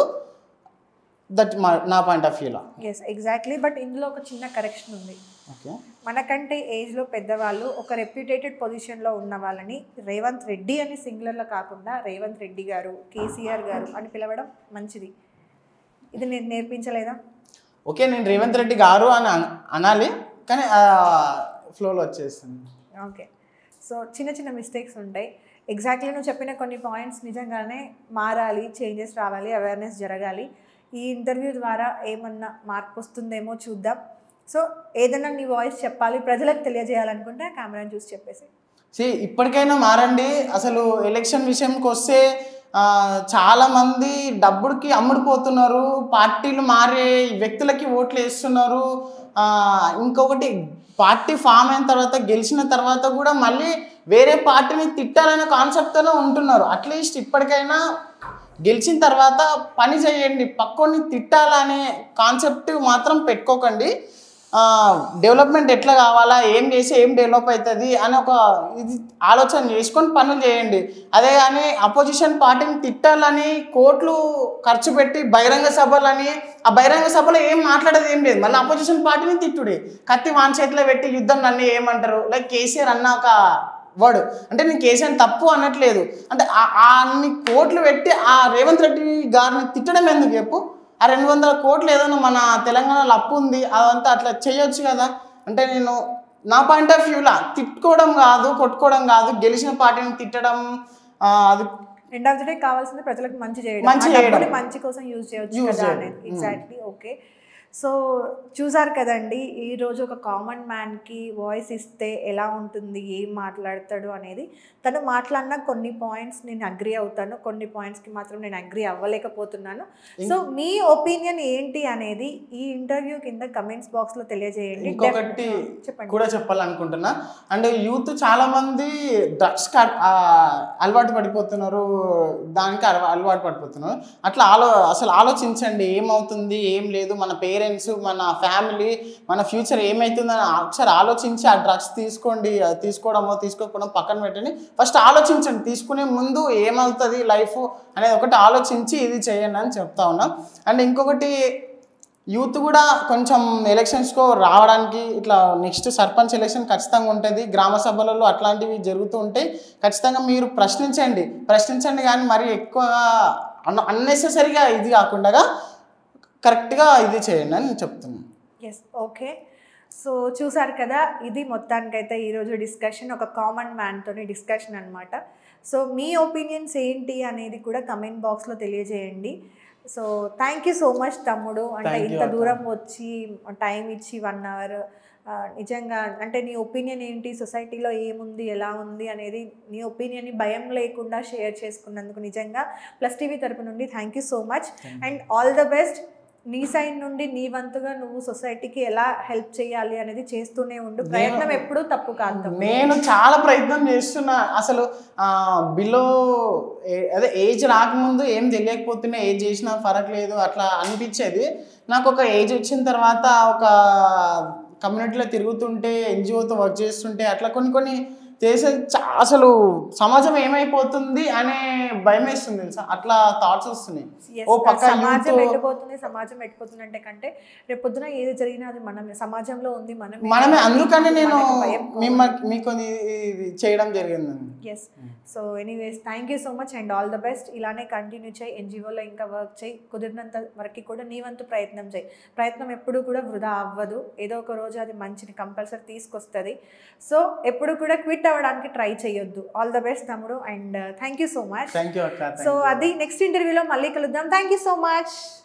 దట్ నా పాయింట్ ఆఫ్ వ్యూలో. Yes, exactly. బట్ ఇందులో ఒక చిన్న కరెక్షన్ ఉంది. ఓకే, మనకంటే ఏజ్లో పెద్దవాళ్ళు ఒక రెప్యూటేటెడ్ పొజిషన్లో ఉన్న వాళ్ళని రేవంత్ రెడ్డి అని సింగులర్లో కాకుండా రేవంత్ రెడ్డి గారు, కేసీఆర్ గారు అని పిలవడం మంచిది. ఇది నేను నేర్పించలేదా? ఓకే, నేను రేవంత్ రెడ్డి గారు అని అనాలి, కానీ ఫ్లోలో వచ్చేస్తుంది. ఓకే, సో చిన్న చిన్న మిస్టేక్స్ ఉంటాయి. ఎగ్జాక్ట్లీ నువ్వు చెప్పిన కొన్ని పాయింట్స్ నిజంగానే మారాలి, చేంజెస్ రావాలి, అవేర్నెస్ జరగాలి. ఈ ఇంటర్వ్యూ ద్వారా ఏమన్నా మార్పు వస్తుందేమో చూద్దాం. సో ఏదైనా నీ వాయిస్ చెప్పాలి, ప్రజలకు తెలియజేయాలనుకుంటే కెమెరాని చూసి చెప్పేసి ఇప్పటికైనా మారండి. అసలు ఎలక్షన్ విషయంకి వస్తే చాలామంది డబ్బుడికి అమ్ముడుపోతున్నారు, పార్టీలు మారే వ్యక్తులకి ఓట్లు వేస్తున్నారు. ఇంకొకటి, పార్టీ ఫామ్ అయిన తర్వాత గెలిచిన తర్వాత కూడా మళ్ళీ వేరే పార్టీని తిట్టాలనే కాన్సెప్ట్తో ఉంటున్నారు. అట్లీస్ట్ ఇప్పటికైనా గెలిచిన తర్వాత పని చేయండి, పక్కోని తిట్టాలనే కాన్సెప్ట్ మాత్రం పెట్టుకోకండి. డెవలప్మెంట్ ఎట్లా కావాలా, ఏం చేసి ఏం డెవలప్ అవుతుంది అని ఒక ఇది ఆలోచన చేసుకొని పనులు చేయండి. అదే కానీ అపోజిషన్ పార్టీని తిట్టాలని కోట్లు ఖర్చు పెట్టి బహిరంగ సభలని, ఆ బహిరంగ సభలో ఏం మాట్లాడేది ఏం లేదు, మళ్ళీ అపోజిషన్ పార్టీని తిట్టుడే, కత్తి వాన్ చేతిలో పెట్టి యుద్ధం నన్ను ఏమంటారు. లైక్ కేసీఆర్ అన్న ఒక వర్డ్, అంటే నేను కేసీఆర్ తప్పు అనట్లేదు, అంటే అన్ని కోట్లు పెట్టి ఆ రేవంత్ రెడ్డి గారిని తిట్టడం ఎందుకు చెప్పు? ఆ 200 కోట్లు ఏదైనా మన తెలంగాణలో అప్పు ఉంది, అదంతా అట్లా చేయొచ్చు కదా. అంటే నేను నా పాయింట్ ఆఫ్ వ్యూలా తిట్టుకోవడం కాదు, కొట్టుకోవడం కాదు, గెలిచిన పార్టీని తిట్టడం, అది ఎండ్ ఆఫ్ ది డే కావాల్సింది ప్రజలకు మంచి చేయడం, మంచి కోసం యూజ్ చేయొచ్చు కదా అనేది. ఎగ్జాక్ట్లీ. ఓకే, సో చూసారు కదండి, ఈరోజు ఒక కామన్ మ్యాన్కి వాయిస్ ఇస్తే ఎలా ఉంటుంది, ఏం మాట్లాడతాడు అనేది. తను మాట్లాడిన కొన్ని పాయింట్స్ నేను అగ్రి అవుతాను, కొన్ని పాయింట్స్కి మాత్రం నేను అగ్రి అవ్వలేకపోతున్నాను. సో మీ ఒపీనియన్ ఏంటి అనేది ఈ ఇంటర్వ్యూ కింద కమెంట్స్ బాక్స్లో తెలియజేయండి. ఇంకొకటి కూడా చెప్పాలనుకుంటున్నా, అండ్ యూత్ చాలామంది డ్రగ్స్ అలవాటు పడిపోతున్నారు, దానికి అలవాటు పడిపోతున్నారు. అట్లా అసలు ఆలోచించండి, ఏమవుతుంది ఏం లేదు, మన పేరెంట్స్ పేరెంట్స్, మన ఫ్యామిలీ, మన ఫ్యూచర్ ఏమవుతుందని ఒకసారి ఆలోచించి ఆ డ్రగ్స్ తీసుకోండి. తీసుకోవడమో తీసుకోకపోవడం పక్కన పెట్టండి. ఫస్ట్ ఆలోచించండి, తీసుకునే ముందు ఏమవుతుంది లైఫ్ అనేది ఒకటి ఆలోచించి ఇది చేయండి అని చెప్తా ఉన్నాం. అండ్ ఇంకొకటి, యూత్ కూడా కొంచెం ఎలక్షన్స్కో రావడానికి, ఇట్లా నెక్స్ట్ సర్పంచ్ ఎలక్షన్ ఖచ్చితంగా ఉంటుంది, గ్రామ సభలలో అట్లాంటివి జరుగుతూ ఉంటాయి. ఖచ్చితంగా మీరు ప్రశ్నించండి కానీ మరి ఎక్కువగా అన్నెసెసరీగా ఇది కాకుండా కరెక్ట్గా ఇది చేయండి అని చెప్తున్నాను. Yes, okay. సో చూసారు కదా, ఇది మొత్తానికైతే ఈరోజు డిస్కషన్, ఒక కామన్ మ్యాన్తోని డిస్కషన్ అనమాట. సో మీ ఒపీనియన్స్ ఏంటి అనేది కూడా కమెంట్ బాక్స్లో తెలియజేయండి. So thank you so much తమ్ముడు, అంటే ఇంత దూరం వచ్చి టైం ఇచ్చి 1 hour నిజంగా అంటే నీ ఒపీనియన్ ఏంటి, సొసైటీలో ఏముంది, ఎలా ఉంది అనేది నీ ఒపీనియన్ని భయం లేకుండా షేర్ చేసుకున్నందుకు నిజంగా ప్లస్ టీవీ తరపు నుండి thank you so much. And all the best. నీ సైడ్ నుండి నీ వంతుగా నువ్వు సొసైటీకి ఎలా హెల్ప్ చేయాలి అనేది చేస్తూనే ఉండు. ప్రయత్నం ఎప్పుడూ తప్పు కాదు. నేను చాలా ప్రయత్నం చేస్తున్నా. అసలు బిలో అదే ఏజ్ రాకముందు ఏం తెలియకపోతున్నా, ఏజ్ చేసినా ఫరక్ లేదు అట్లా అనిపించేది. నాకు ఒక ఏజ్ వచ్చిన తర్వాత ఒక కమ్యూనిటీలో తిరుగుతుంటే, ఎన్జిఓతో వర్క్ చేస్తుంటే అట్లా కొన్ని చేసే అసలు సమాజం ఏమైపోతుంది అనే భయం వేస్తుంది తెలుసా, అట్లా థాట్స్ వస్తున్నాయి. ఓ పక్క సమాజం ఎట్టిపోతుంది అంటే కంటే రేపు పొద్దున ఏది జరిగినా అది మనమే, సమాజంలో ఉంది మనమే. అందుకనే నేను మీకు చేయడం జరిగింది. Yes. So anyways thank you so much and all the best. ఇలానే కంటిన్యూ చేయి, ఎన్జిఓలో ఇంకా వర్క్ చేయి, కుదిరినంత వరకు కూడా నీ వంతు ప్రయత్నం చేయి. ప్రయత్నం ఎప్పుడు కూడా వృధా అవ్వదు, ఏదో ఒక రోజు అది మంచిని కంపల్సరీ తీసుకొస్తుంది. సో ఎప్పుడు కూడా క్విట్ అవ్వడానికి ట్రై చేయొద్దు. ఆల్ ద బెస్ట్ తమ్ముడు and thank you so much. Thank you అక్క. సో అది నెక్స్ట్ ఇంటర్వ్యూలో మళ్ళీ కలుద్దాం. Thank you so much.